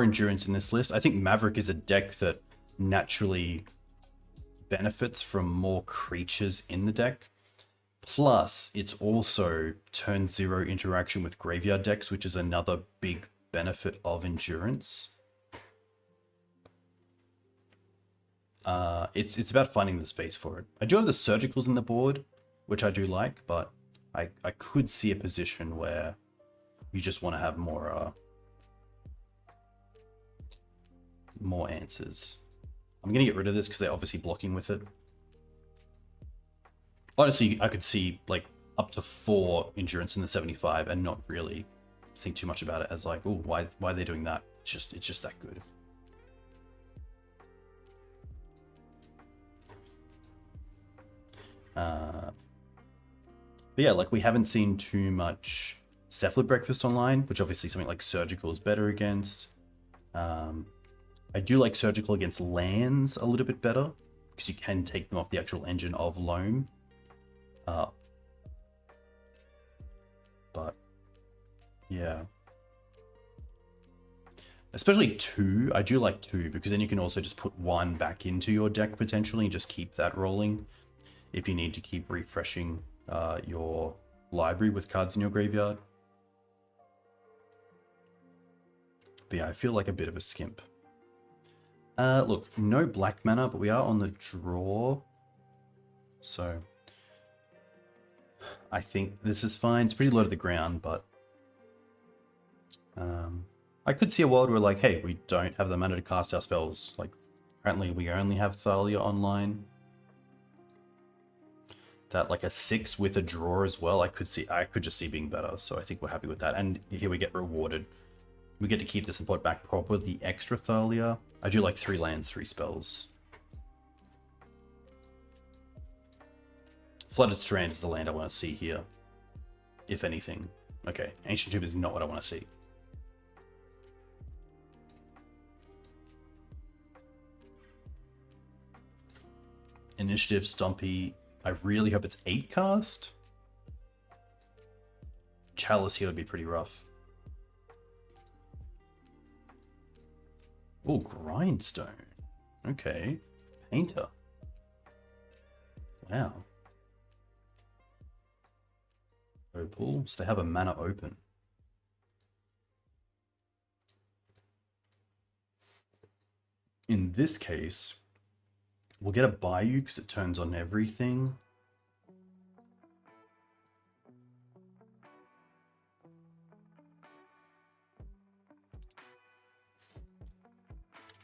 endurance in this list. I think Maverick is a deck that naturally benefits from more creatures in the deck. Plus, it's also turn 0 interaction with graveyard decks, which is another big benefit of endurance. It's about finding the space for it. I do have the surgicals in the board, which I do like, but I could see a position where you just want to have more answers. I'm going to get rid of this because they're obviously blocking with it. Honestly, I could see like up to 4 endurance in the 75 and not really think too much about it as like, oh, why are they doing that? It's just that good. But yeah, like we haven't seen too much Cephalid Breakfast online, which obviously something like Surgical is better against. I do like Surgical against lands a little bit better, because you can take them off the actual engine of Loam. But yeah. Especially 2. I do like 2, because then you can also just put 1 back into your deck potentially and just keep that rolling if you need to keep refreshing your library with cards in your graveyard. But yeah, I feel like a bit of a skimp. Look, no black mana, but we are on the draw. So I think this is fine. It's pretty low to the ground, but I could see a world where like, hey, we don't have the mana to cast our spells. Like currently we only have Thalia online. That like a 6 with a draw as well, I could just see being better. So I think we're happy with that. And here we get rewarded. We get to keep this and put back proper the extra Thalia. I do like 3 lands, 3 spells. Flooded Strand is the land I want to see here, if anything. Okay, Ancient Tomb is not what I want to see. Initiative, Stompy. I really hope it's 8 cast. Chalice here would be pretty rough. Oh, Grindstone. Okay. Painter. Wow. Opal. So they have a mana open. In this case, we'll get a Bayou because it turns on everything.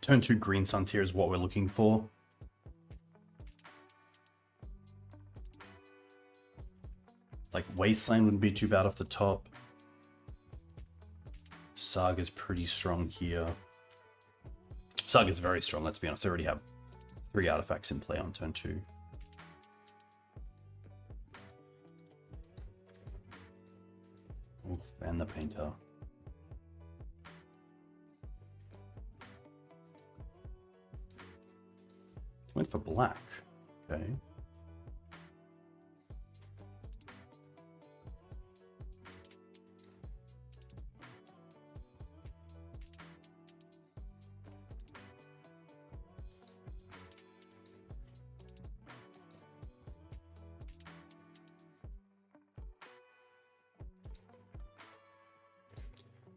Turn 2 Green Suns here is what we're looking for. Like Wasteland wouldn't be too bad off the top. Saga's pretty strong here. Saga's very strong, let's be honest. They already have 3 artifacts in play on turn 2. Oof, and the Painter. Went for black. Okay.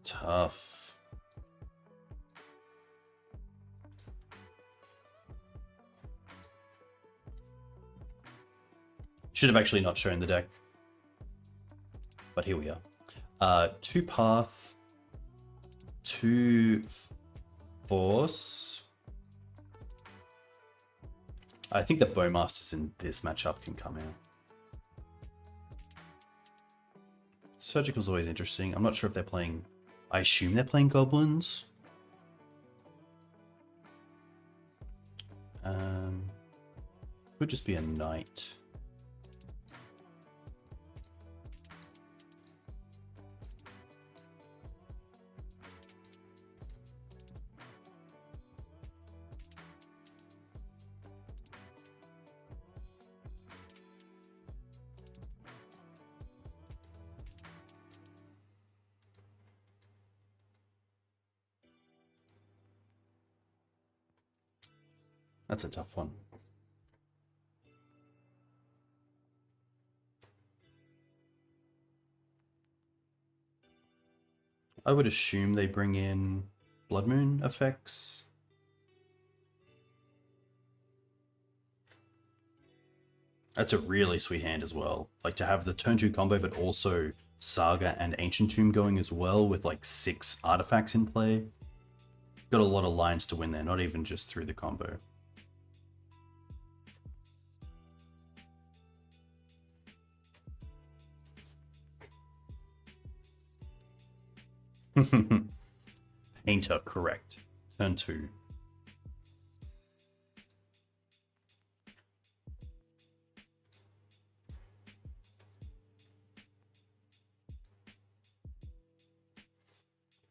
Tough. Should have actually not shown the deck. But here we are. 2 Path, 2 Force. I think the Bowmasters in this matchup can come out. Surgical's always interesting. I'm not sure if they're playing... I assume they're playing Goblins. Could just be a Knight. That's a tough one. I would assume they bring in Blood Moon effects. That's a really sweet hand as well. Like to have the turn 2 combo, but also Saga and Ancient Tomb going as well with like 6 artifacts in play. Got a lot of lines to win there, not even just through the combo. Painter, correct. Turn 2.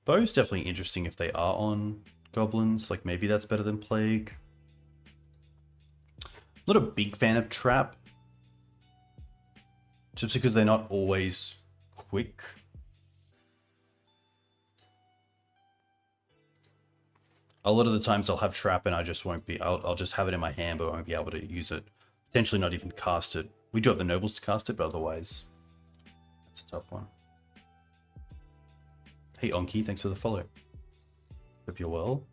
Bow's definitely interesting if they are on goblins. Like, maybe that's better than Plague. Not a big fan of Trap. Just because they're not always quick. A lot of the times I'll have Trap and I just won't be... I'll just have it in my hand, but I won't be able to use it. Potentially not even cast it. We do have the Nobles to cast it, but otherwise... It's a tough one. Hey Onki, thanks for the follow. Hope you're well.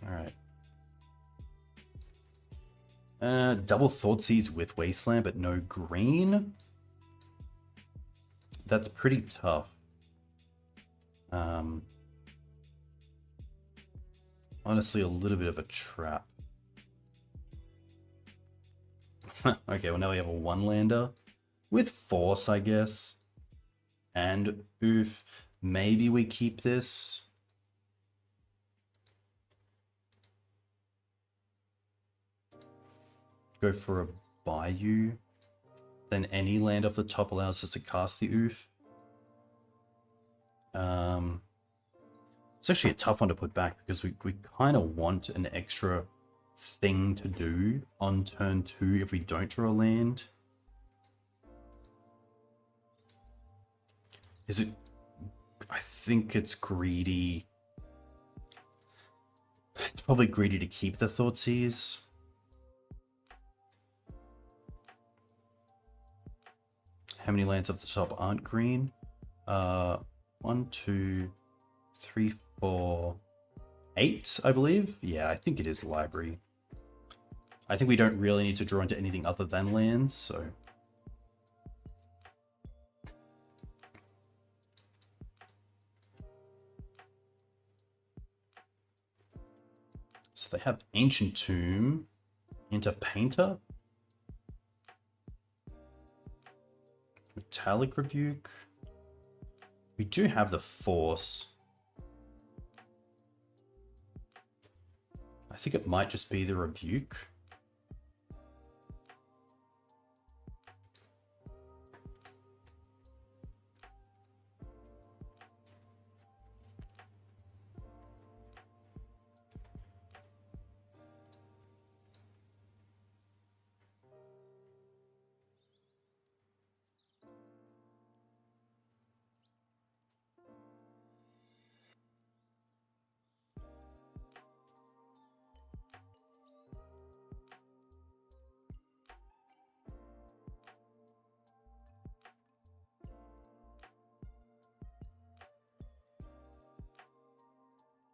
Alright. Double Thoughtseize with Wasteland, but no green. That's pretty tough. Honestly, a little bit of a trap. Okay, well now we have a one-lander with Force, I guess. And Ouphe. Maybe we keep this. Go for a Bayou. Then any land off the top allows us to cast the Ouphe. It's actually a tough one to put back because we kind of want an extra thing to do on turn 2 if we don't draw a land. Is it... I think it's greedy. It's probably greedy to keep the Thoughtseize. How many lands off the top aren't green? 1, 2, 3, 4, 8, I believe. Yeah, I think it is library. I think we don't really need to draw into anything other than lands, so... So they have Ancient Tomb into Painter. Metallic Rebuke. We do have the Force. I think it might just be the Rebuke.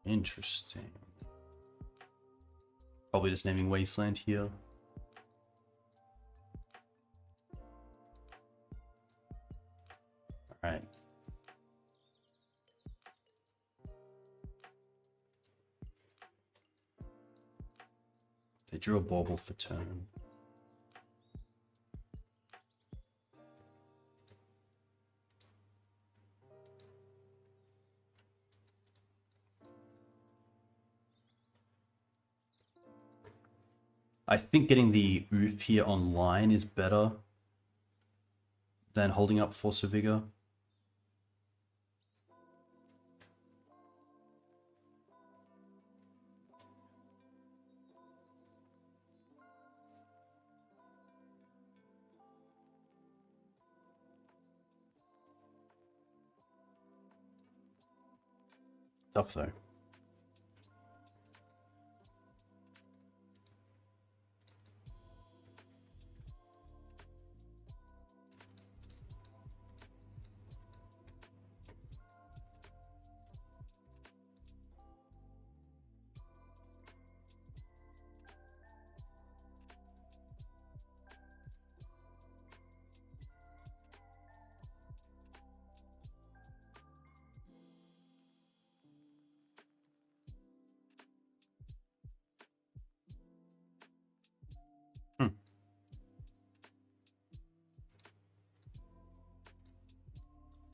Interesting. Probably just naming Wasteland here. Alright. They drew a bauble for turn. I think getting the Ouphe here online is better than holding up Force of Vigor. Tough though.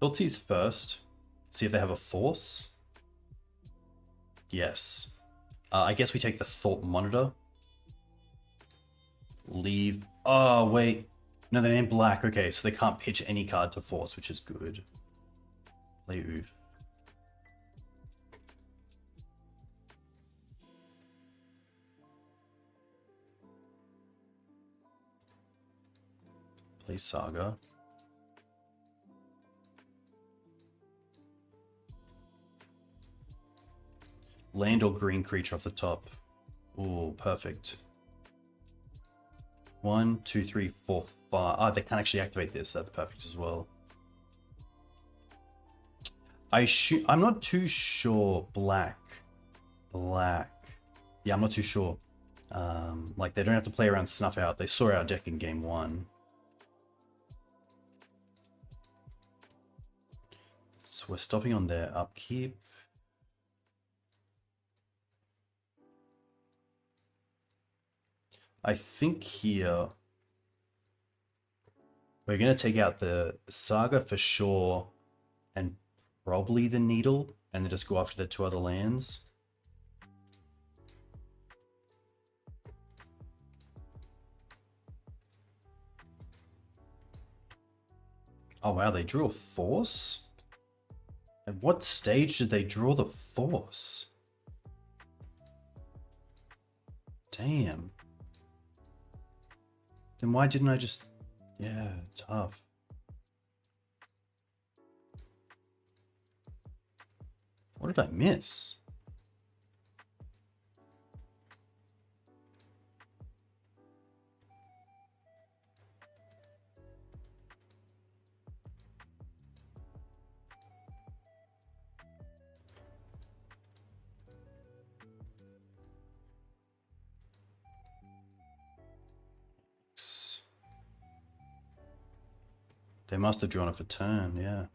Filthies first. See if they have a force. Yes. I guess we take the Thought Monitor. Leave. Oh, wait. No, they're in black. Okay, so they can't pitch any card to force, which is good. Play Ouphe. Play Saga. Land or green creature off the top. Ooh, perfect. 1, 2, 3, 4, 5. Ah, they can't actually activate this. That's perfect as well. I'm not too sure. Black. Yeah, I'm not too sure. Like they don't have to play around Snuff Out. They saw our deck in game 1. So we're stopping on their upkeep. I think here we're going to take out the Saga for sure and probably the Needle and then just go after the 2 other lands. Oh wow, they drew a Force? At what stage did they draw the Force? Damn. Then why didn't I just... Yeah, tough. What did I miss? They must have drawn it for turn, yeah.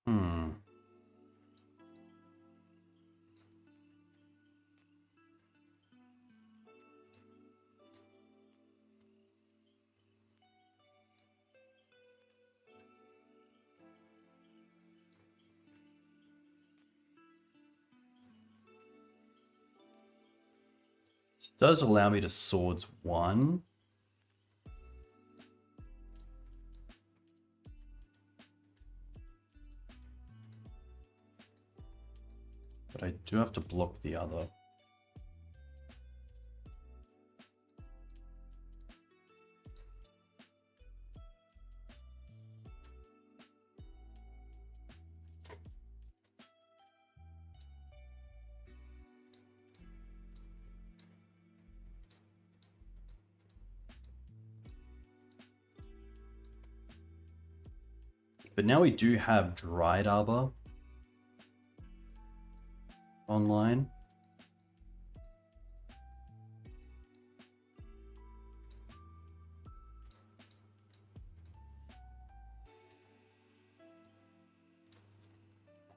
Hmm. This does allow me to Swords 1. But I do have to block the other. But now we do have Dryad Arbor online.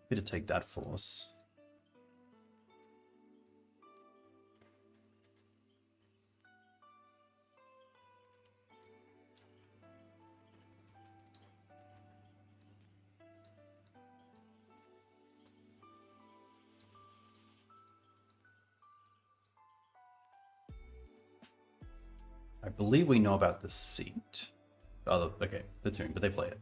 Happy to take that force. I believe we know about the seat. Oh, okay, the tune, but they play it.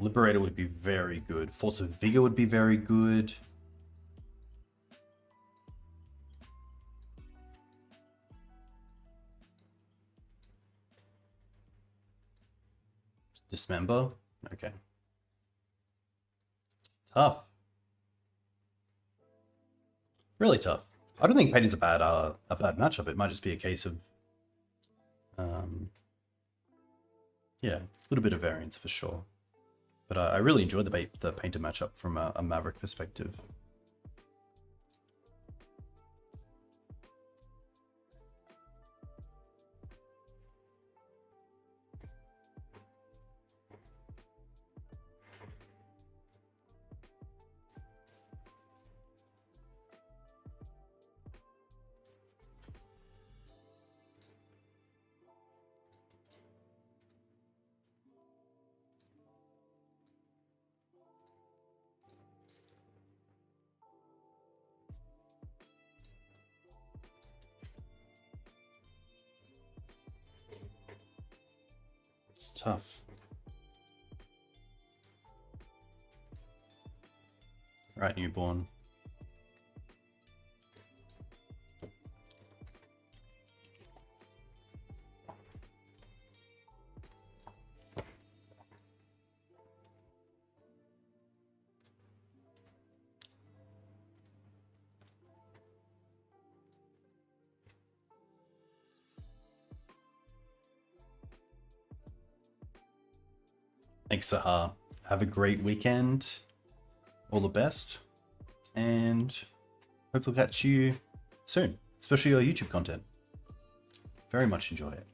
Liberator would be very good. Force of Vigor would be very good. Dismember? Okay. Tough. Really tough. I don't think Painting's a bad matchup. It might just be a case of yeah, a little bit of variance for sure. But I really enjoyed the Painter matchup from a Maverick perspective. Tough. Right, newborn. Thanks, Sahar. Have a great weekend. All the best. And hopefully catch you soon, especially your YouTube content. Very much enjoy it.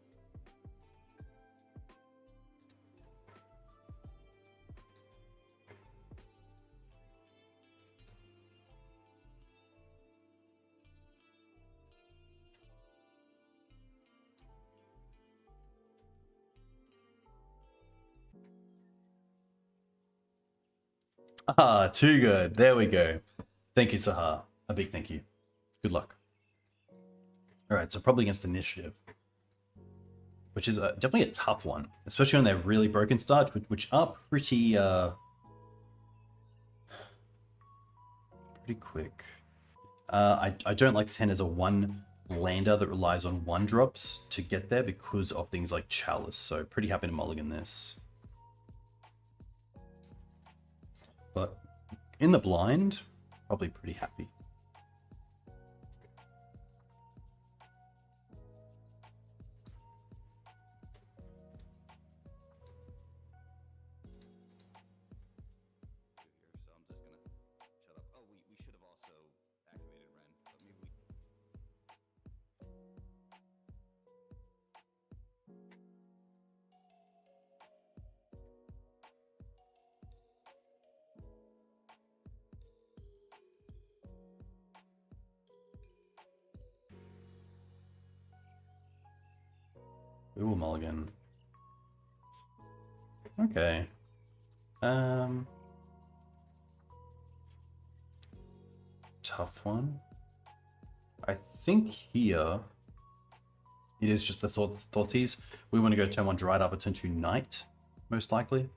Ah, too good. There we go. Thank you, Sahar. A big thank you. Good luck. All right, so probably against Initiative, which is definitely a tough one, especially on their really broken starts, which are pretty quick. I don't like 10 as a one lander that relies on one drops to get there because of things like Chalice, so pretty happy to mulligan this. But in the blind, probably pretty happy. Ooh, mulligan. Okay. Tough one. I think here it is just the Thoughtseize. We want to go turn 1 Dryad Arbor, turn 2 Knight, most likely.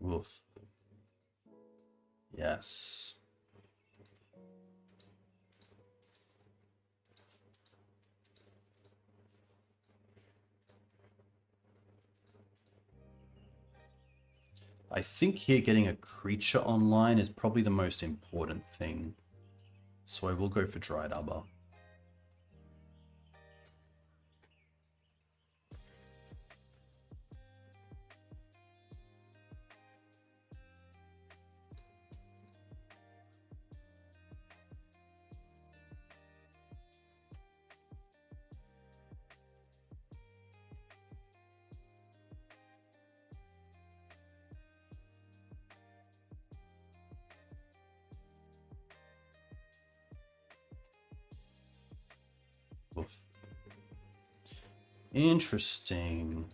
Oof. Yes. I think here getting a creature online is probably the most important thing. So I will go for Dryad Arbor. Oof. Interesting.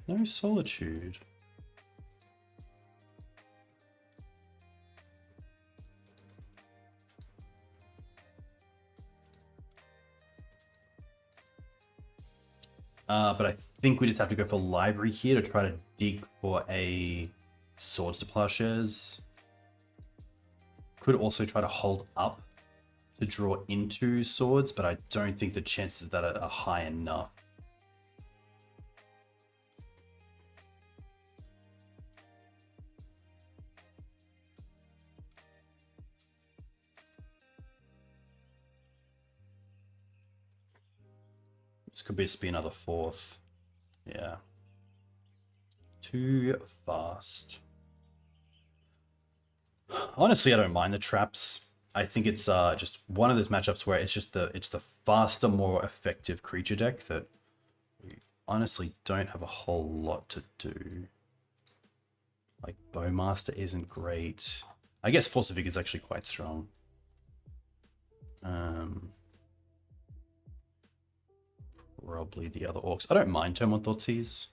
No solitude. But I think we just have to go for library here to try to dig for a swords to plowshares. Could also try to hold up to draw into swords, but I don't think the chances of that are high enough. This could just be another fourth. Yeah. Too fast. Honestly, I don't mind the traps. I think it's just one of those matchups where it's just the faster, more effective creature deck that we honestly don't have a whole lot to do. Like Bowmaster isn't great. I guess Force of Vigor is actually quite strong. Probably the other orcs. I don't mind Turn 1 Thoughtseize.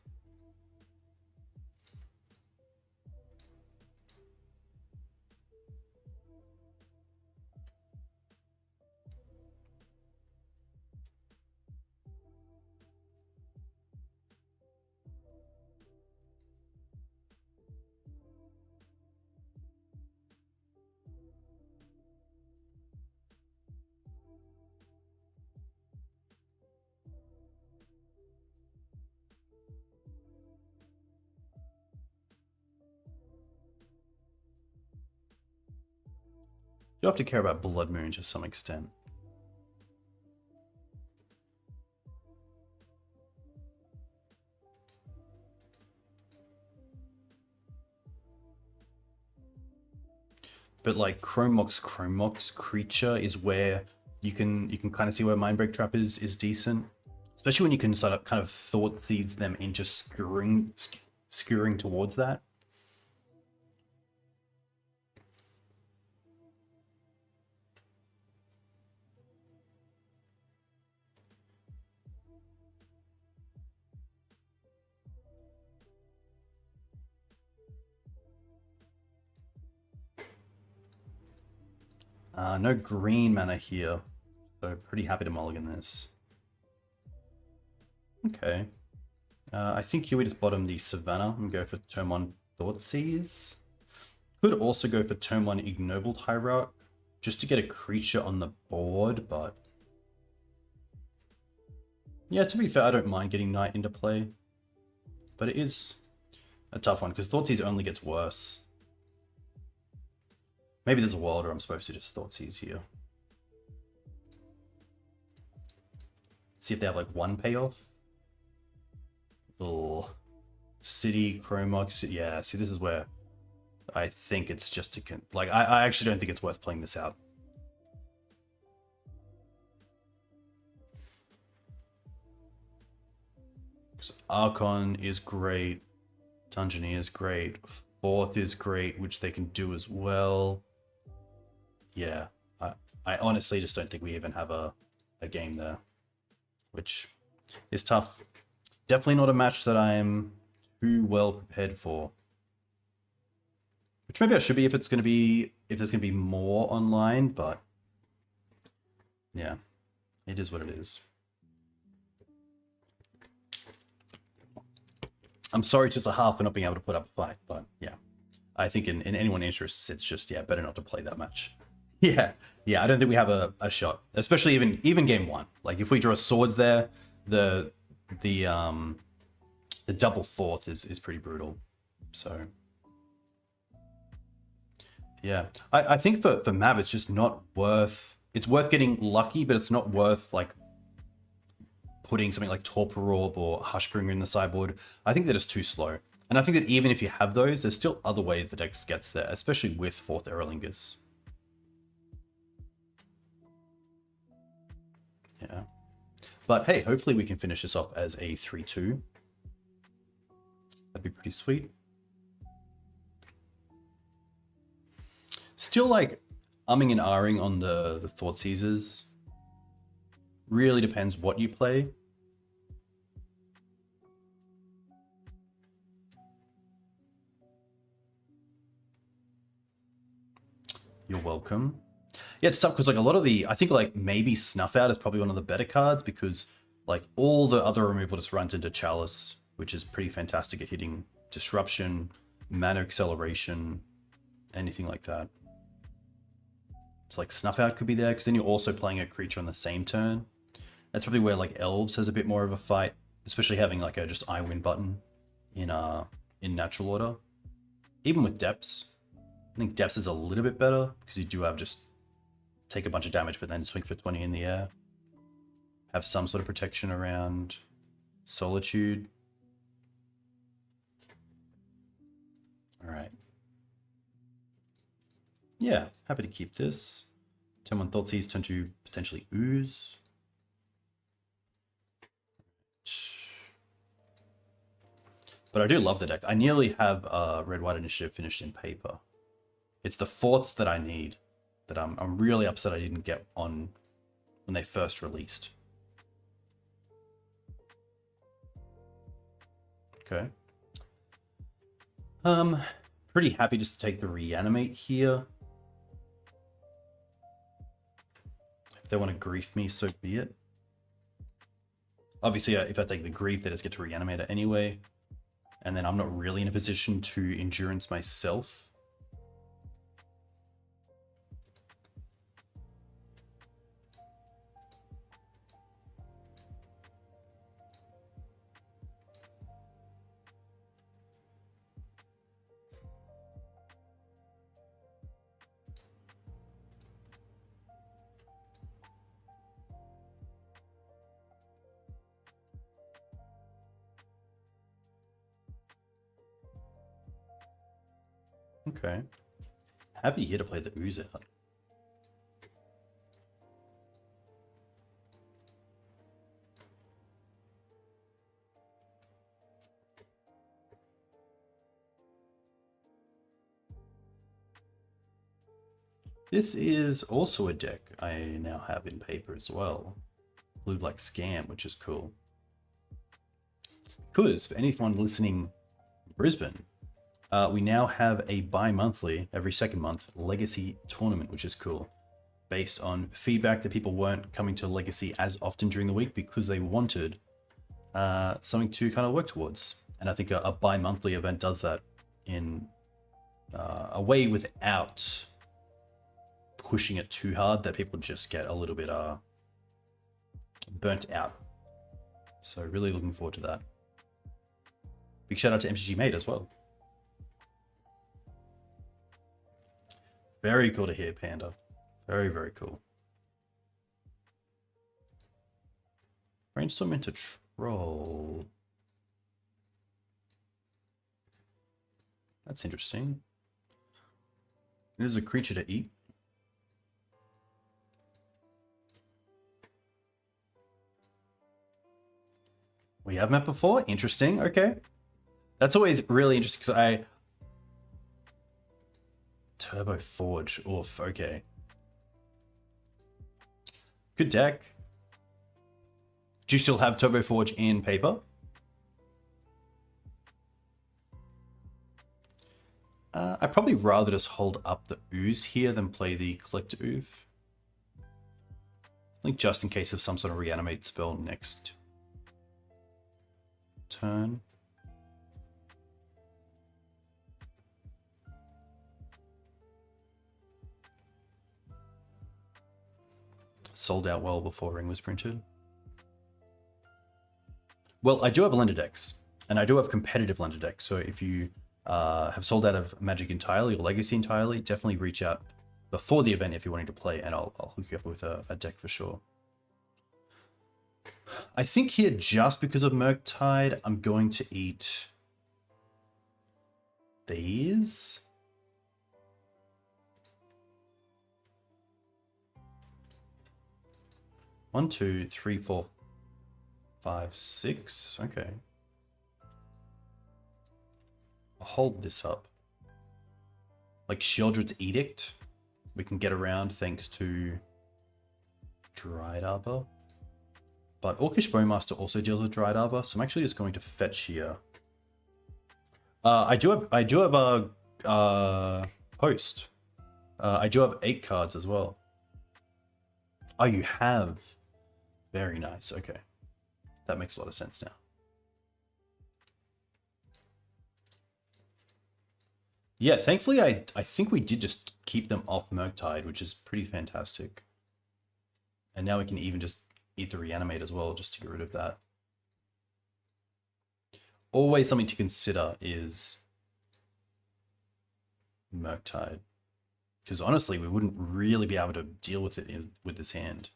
You have to care about Blood Moon to some extent. But like Chrome Mox creature is where you can kind of see where Mindbreak Trap is decent. Especially when you can sort of kind of Thoughtseize them into skewering towards that. No green mana here, so pretty happy to mulligan this. Okay. I think here we just bottom the Savannah and go for turn 1 Thoughtseize. Could also go for turn 1 Ignoble Hierarch, just to get a creature on the board, but... Yeah, to be fair, I don't mind getting Knight into play. But it is a tough one, because Thoughtseize only gets worse. Maybe there's a world where I'm supposed to just Thoughtseize here. See if they have like one payoff. Oh, City, Chromox. Yeah, see, this is where I think it's just to... Like, I actually don't think it's worth playing this out. So Archon is great. Dungeoneer is great. Fourth is great, which they can do as well. Yeah, I honestly just don't think we even have a game there, which is tough. Definitely not a match that I'm too well prepared for. Which maybe I should be if it's going to be, if there's going to be more online, but yeah, it is what it is. I'm sorry to Sahar for not being able to put up a fight, but yeah, I think in anyone's interests, it's just, yeah, better not to play that much. Yeah, I don't think we have a shot, especially even game one. Like if we draw swords there, the double fourth is pretty brutal. So Yeah, I think for Mav, it's just not worth. It's worth getting lucky, but it's not worth like putting something like Torpor Orb or Hushbringer in the sideboard. I think that is too slow. And I think that even if you have those, there's still other ways the deck gets there, especially with 4th Erolingus. Yeah. But hey, hopefully we can finish this off as a 3-2. That'd be pretty sweet. Still like umming and ahhing on the Thoughtseizers. Really depends what you play. You're welcome. Yeah, it's tough because like a lot of the, I think like maybe Snuff Out is probably one of the better cards because like all the other removal just runs into Chalice, which is pretty fantastic at hitting Disruption, Mana Acceleration, anything like that. So like Snuff Out could be there because then you're also playing a creature on the same turn. That's probably where like Elves has a bit more of a fight, especially having like a just I win button in natural order. Even with Depths, I think Depths is a little bit better because you do have just take a bunch of damage but then swing for 20 in the air. Have some sort of protection around Solitude. Alright. Yeah, happy to keep this. Turn 1 Thoughtseize, turn 2 potentially Ooze. But I do love the deck. I nearly have Red-White Initiative finished in paper. It's the 4ths that I need that I'm really upset I didn't get on when they first released. Okay. Pretty happy just to take the Reanimate here. If they want to grief me, so be it. Obviously, if I take the grief, they just get to Reanimate it anyway. And then I'm not really in a position to endurance myself. Okay. Happy here to play the Ooze out. This is also a deck I now have in paper as well. Blue-Black Scam, which is cool. Because for anyone listening in Brisbane, we now have a bi-monthly, every second month, Legacy tournament, which is cool. Based on feedback that people weren't coming to Legacy as often during the week because they wanted something to kind of work towards. And I think a bi-monthly event does that in a way without pushing it too hard that people just get a little bit burnt out. So really looking forward to that. Big shout out to MTG Mate as well. Very cool to hear, Panda. Very, very cool. Brainstorm into Troll. That's interesting. This is a creature to eat. We have met before? Interesting. Okay. That's always really interesting because Turbo Forge. Oof, okay. Good deck. Do you still have Turbo Forge in paper? I'd probably rather just hold up the Ooze here than play the Collector Ouphe. I think just in case of some sort of reanimate spell next turn. Sold out well before Ring was printed. Well, I do have lender decks, and I do have competitive lender decks. So if you have sold out of Magic entirely or Legacy entirely, definitely reach out before the event if you're wanting to play, and I'll hook you up with a deck for sure. I think here, just because of Murktide, I'm going to eat these. One, two, three, 4, 5, 6. Okay. I'll hold this up. Like Sheoldred's Edict, we can get around thanks to Dryad Arbor. But Orcish Bowmaster also deals with Dryad Arbor, so I'm actually just going to fetch here. I do have a host. I do have 8 cards as well. Oh, you have. Very nice. Okay. That makes a lot of sense now. Yeah, thankfully I think we did just keep them off Murktide, which is pretty fantastic. And now we can even just eat the Reanimate as well, just to get rid of that. Always something to consider is Murktide. Because honestly, we wouldn't really be able to deal with it with this hand.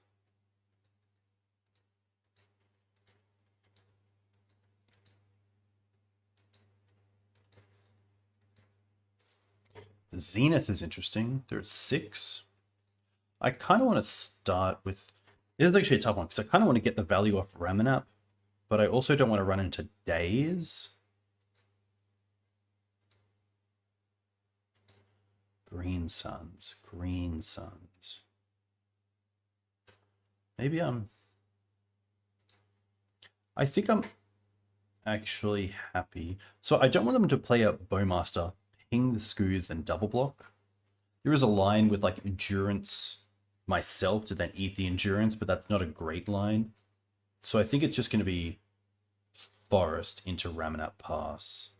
Zenith is interesting. They're at 6. I kind of want to start with... This is actually a tough one, because I kind of want to get the value off Ramunap, but I also don't want to run into Days. Green Suns. Green Suns. Maybe I think I'm actually happy. So I don't want them to play a Bowmaster, ping the Scooze, and double block. There is a line with like Endurance myself to then eat the Endurance, but that's not a great line. So I think it's just going to be Forest into Ramunap Pass.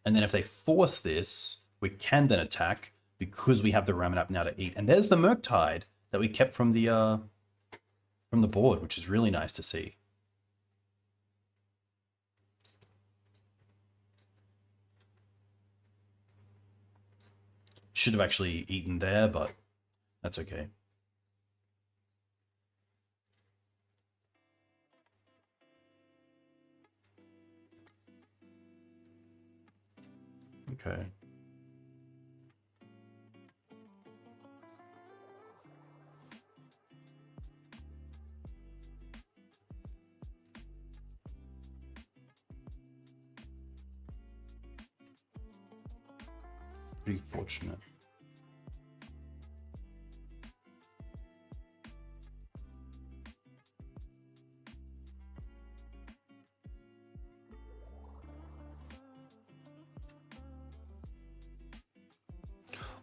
And then if they force this, we can then attack because we have the Ramunap now to eat. And there's the Murktide that we kept from the board, which is really nice to see. Should have actually eaten there, but that's okay. Okay. Pretty fortunate.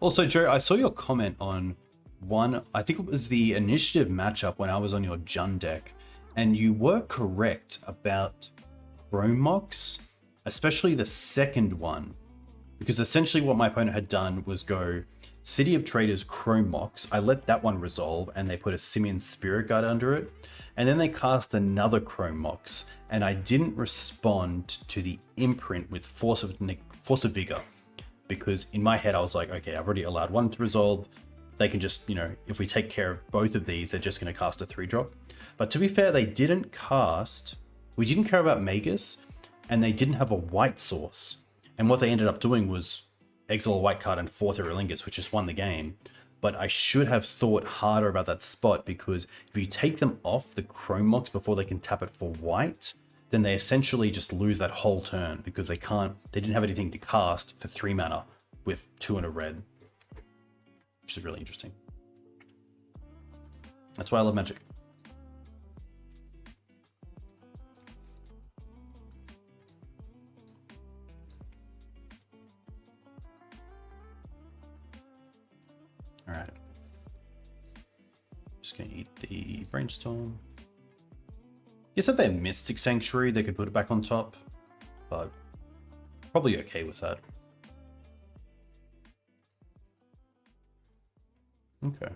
Also, Joe, I saw your comment on one, I think it was the initiative matchup when I was on your Jund deck, and you were correct about Chrome Mox, especially the second one, because essentially what my opponent had done was go City of Traders Chrome Mox. I let that one resolve, and they put a Simian Spirit Guard under it, and then they cast another Chrome Mox, and I didn't respond to the imprint with Force of Vigor. Because in my head, I was like, okay, I've already allowed one to resolve. They can just, you know, if we take care of both of these, they're just going to cast a 3-drop. But to be fair, they didn't cast... We didn't care about Magus, and they didn't have a white source. And what they ended up doing was exile a white card and 4 Lingots, which just won the game. But I should have thought harder about that spot, because if you take them off the Chrome Mox before they can tap it for white, then they essentially just lose that whole turn, because they didn't have anything to cast for 3 mana with 2 and a red, which is really interesting. That's why I love Magic. All right. Just gonna eat the Brainstorm. Guess if they Mystic Sanctuary, they could put it back on top, but probably okay with that. Okay.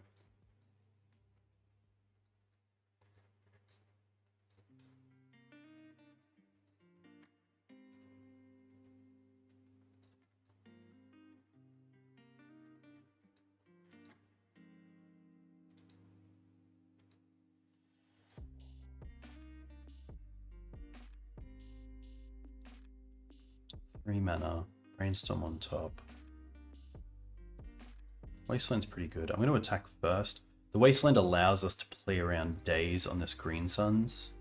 3 mana. Brainstorm on top. Wasteland's pretty good. I'm going to attack first. The Wasteland allows us to play around days on this Green Suns.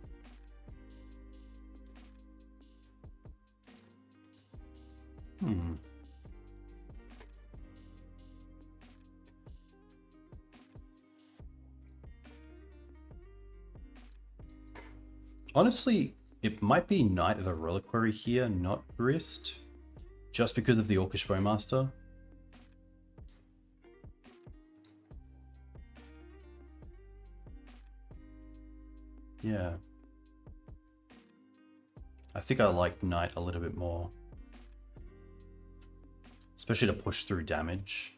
Honestly, it might be Knight of the Reliquary here, not Grist. Just because of the Orcish Bowmaster. Yeah. I think I like Knight a little bit more. Especially to push through damage.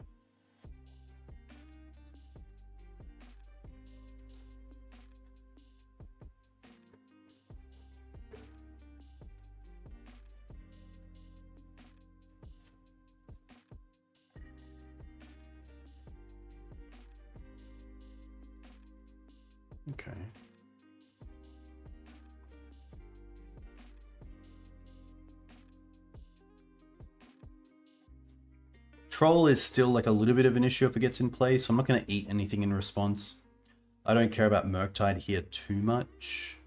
Okay. Troll is still like a little bit of an issue if it gets in play, so I'm not going to eat anything in response. I don't care about Murktide here too much.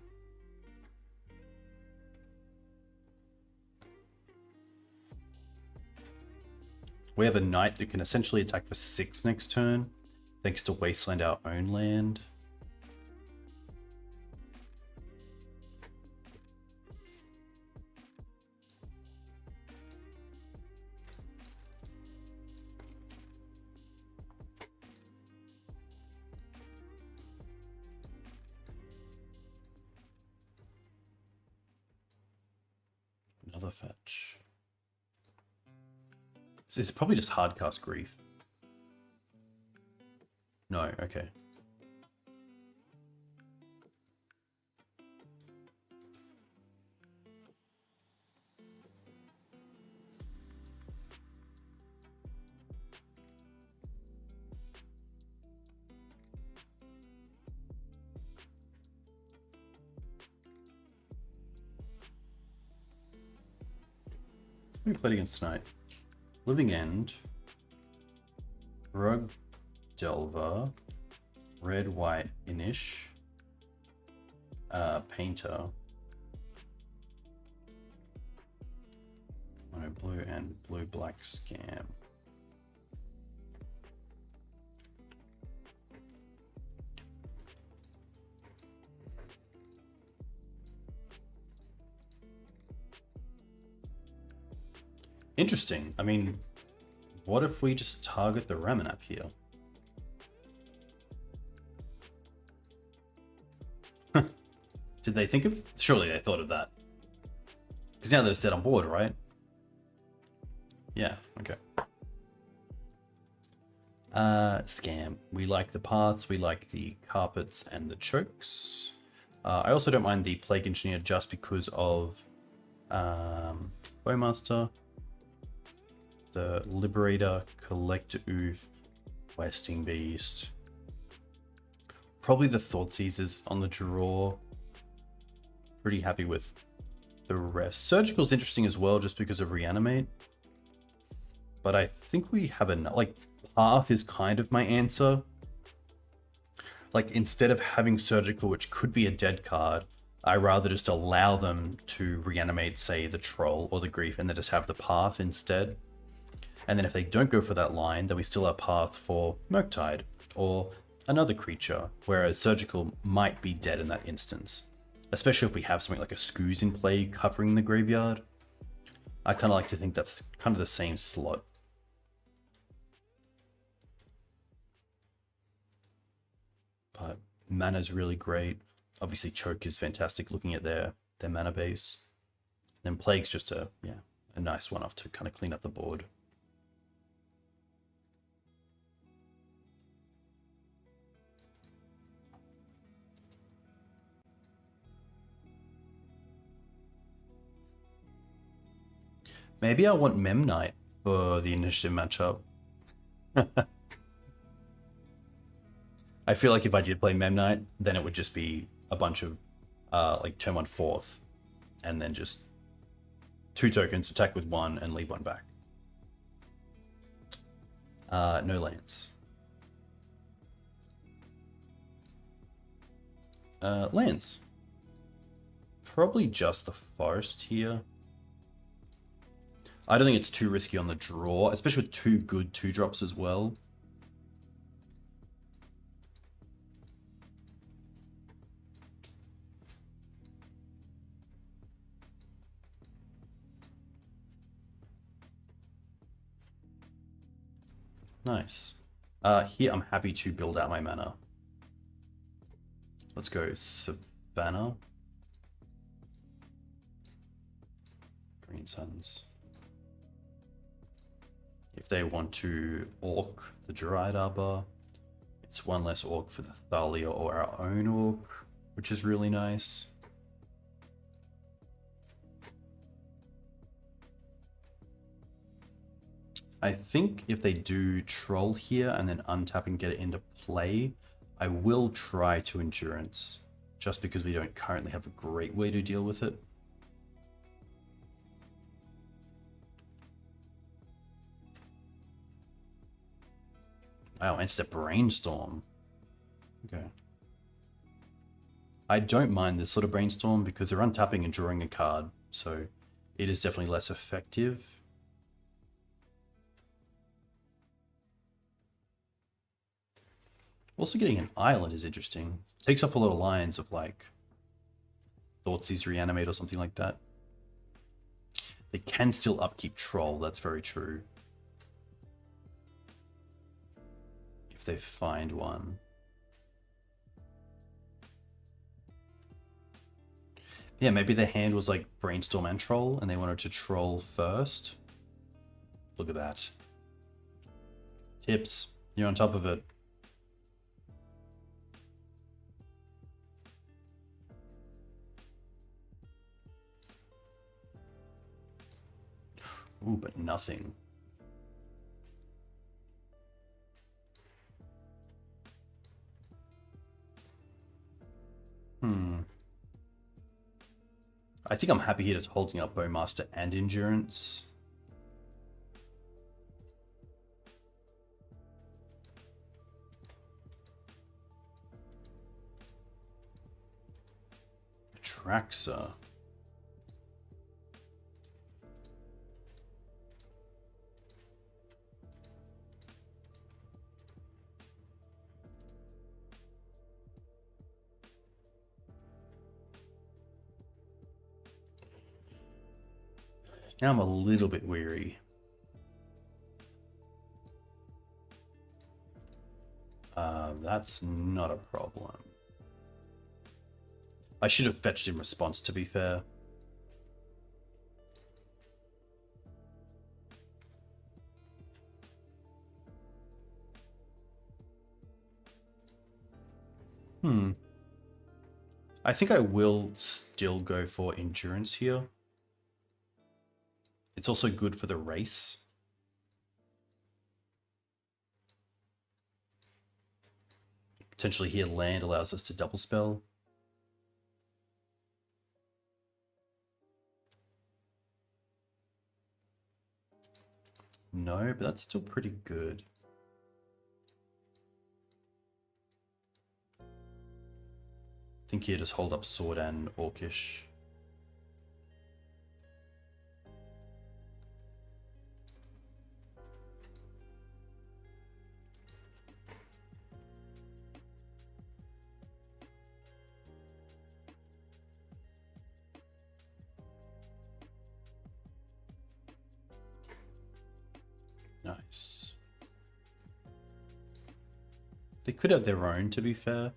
We have a Knight that can essentially attack for 6 next turn, thanks to Wasteland, our own land. Another fetch. So it's probably just hardcast Grief. No, okay. We played against tonight. Living End, Rug Delver, Red White Inish, Painter, Mono Blue and Blue Black Scam. Interesting. I mean, what if we just target the Ramunap here? Did they think of? Surely they thought of that. Because now that it's dead on board, right? Yeah, okay. Scam. We like the paths, we like the carpets and the chokes. I also don't mind the Plague Engineer just because of Bowmaster, the Liberator, Collector Ouphe, Wasting Beast. Probably the Thoughtseizers on the draw. Pretty happy with the rest. Surgical's interesting as well just because of Reanimate. But I think we have enough. Like, Path is kind of my answer. Like, instead of having Surgical, which could be a dead card, I rather just allow them to reanimate, say, the Troll or the Grief, and then just have the Path instead. And then if they don't go for that line, then we still have Path for Murktide or another creature, whereas Surgical might be dead in that instance. Especially if we have something like a Scooze in play covering the graveyard. I kind of like to think that's kind of the same slot. But mana's really great. Obviously Choke is fantastic looking at their mana base. And Plague's just a nice one off to kind of clean up the board. Maybe I want Mem Knight for the initiative matchup. I feel like if I did play Mem Knight, then it would just be a bunch of like turn 1 4th, and then just 2 tokens, attack with 1, and leave 1 back. No lands. Lands. Probably just the forest here. I don't think it's too risky on the draw, especially with 2 good 2-drops as well. Nice. Here I'm happy to build out my mana. Let's go Savannah. Green Suns. If they want to orc the Dryad Arbor, it's 1 less orc for the Thalia or our own orc, which is really nice. I think if they do troll here and then untap and get it into play, I will try to endurance, just because we don't currently have a great way to deal with it. Wow, it's a brainstorm. Okay. I don't mind this sort of brainstorm because they're untapping and drawing a card, so it is definitely less effective. Also, getting an island is interesting. Takes off a lot of lines of like Thoughtseize Reanimate or something like that. They can still upkeep Troll, that's very true. If they find one. Yeah, maybe their hand was like Brainstorm and Troll and they wanted to Troll first. Look at that. Tips, you're on top of it. Ooh, but nothing. I think I'm happy here just holding up Bowmaster and Endurance. Traxa. Now I'm a little bit weary. That's not a problem. I should have fetched in response, to be fair. I think I will still go for Endurance here. It's also good for the race. Potentially here land allows us to double spell. No, but that's still pretty good. I think here just hold up Sword and Orcish. Nice. They could have their own, to be fair.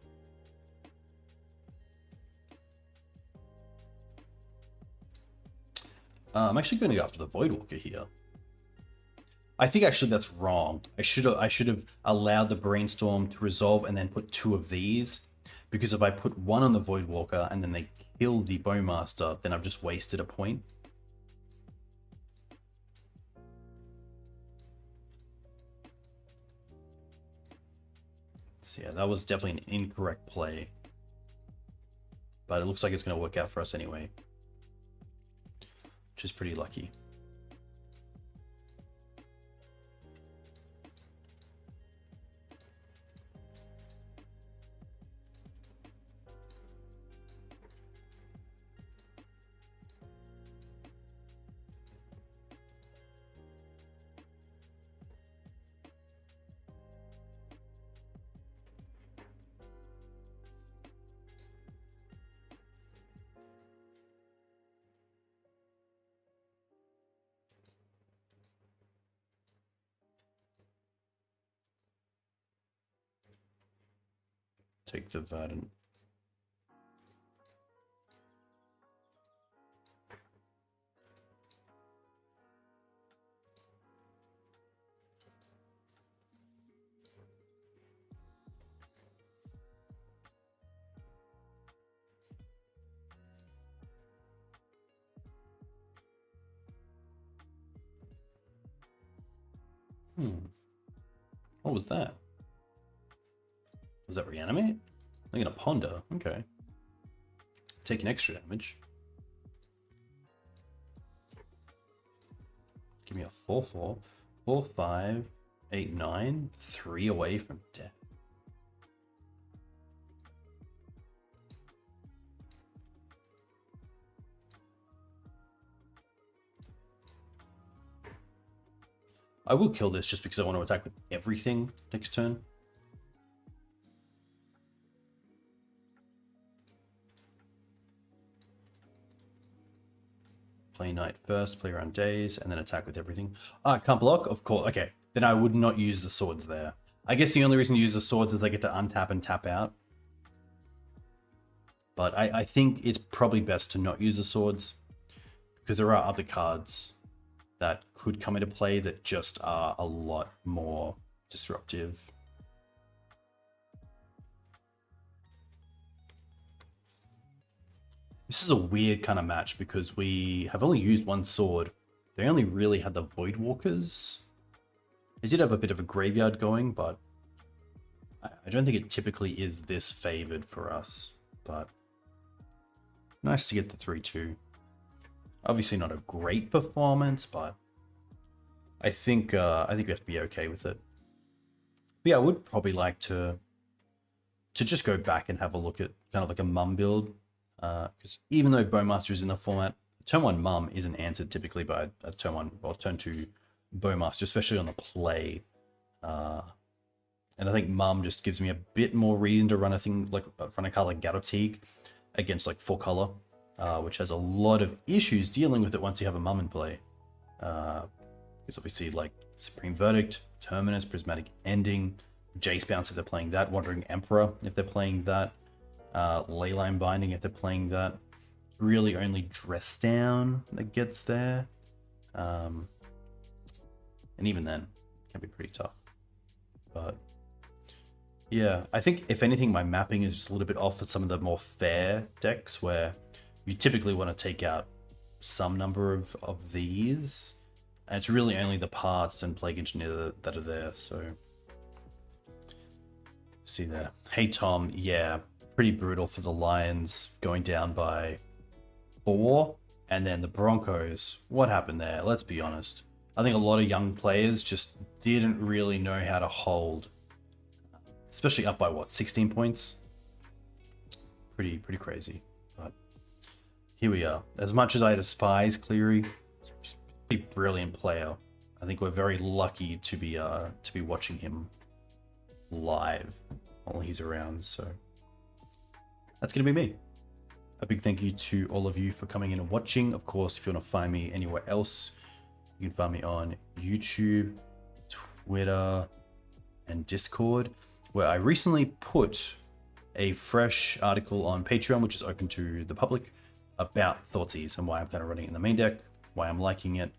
I'm actually going to go after the Voidwalker here. I think actually that's wrong. I should have allowed the Brainstorm to resolve and then put 2 of these, because if I put 1 on the Voidwalker and then they kill the Bowmaster, then I've just wasted a point. So yeah, that was definitely an incorrect play, but it looks like it's going to work out for us anyway. which is pretty lucky. Take the Verdant. What was that? Was that reanimate? I'm gonna ponder. Okay. Taking extra damage. Give me a 4/4. 4, 5, 8, 9. 3 away from death. I will kill this just because I want to attack with everything next turn. Play night first, play around days, and then attack with everything. Ah, can't block? Of course. Okay, then I would not use the swords there. I guess the only reason to use the swords is they get to untap and tap out. But I think it's probably best to not use the swords, because there are other cards that could come into play that just are a lot more disruptive. This is a weird kind of match because we have only used one sword. They only really had the Voidwalkers. They did have a bit of a graveyard going, but I don't think it typically is this favored for us. But nice to get the 3/2. Obviously not a great performance, but I think we have to be okay with it. But yeah, I would probably like to just go back and have a look at kind of like a mum build. Because even though Bowmaster is in the format, turn 1 mum isn't answered typically by a turn 1 or turn 2 Bowmaster, especially on the play. And I think mum just gives me a bit more reason to run a thing like run a card like Gatoteg against like 4 color, which has a lot of issues dealing with it once you have a mum in play. Because obviously like Supreme Verdict, Terminus, Prismatic Ending, Jace Bounce if they're playing that, Wandering Emperor if they're playing that. Leyline Binding if they're playing that. It's really only Dress Down that gets there. And even then, it can be pretty tough. But yeah, I think if anything, my mapping is just a little bit off for some of the more fair decks where you typically want to take out some number of these. And it's really only the Parts and Plague Engineer that are there, so. See there. Hey Tom, yeah. Pretty brutal for the Lions going down by 4. And then the Broncos, what happened there? Let's be honest. I think a lot of young players just didn't really know how to hold. Especially up by what, 16 points? Pretty crazy. But here we are. As much as I despise Cleary, a brilliant player. I think we're very lucky to be watching him live while he's around, so. That's going to be me. A big thank you to all of you for coming in and watching. Of course, if you want to find me anywhere else, you can find me on YouTube, Twitter, and Discord, where I recently put a fresh article on Patreon, which is open to the public, about Thoughtseize and why I'm kind of running it in the main deck, why I'm liking it.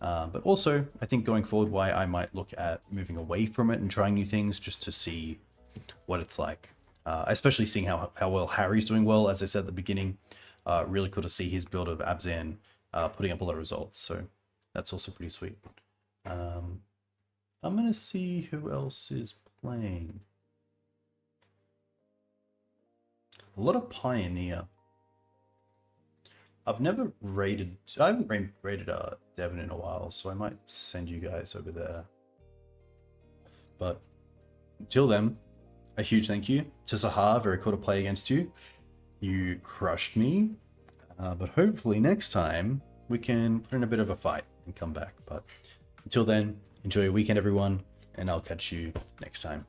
But also, I think going forward, why I might look at moving away from it and trying new things just to see what it's like. Especially seeing how well Harry's doing well, as I said at the beginning. Really cool to see his build of Abzan putting up a lot of results, so that's also pretty sweet. I'm going to see who else is playing. A lot of Pioneer. I've never raided, I haven't raided Devon in a while, so I might send you guys over there. But until then, a huge thank you to Sahar. Very cool to play against you. You crushed me. But hopefully next time we can put in a bit of a fight and come back. But until then, enjoy your weekend, everyone, and I'll catch you next time.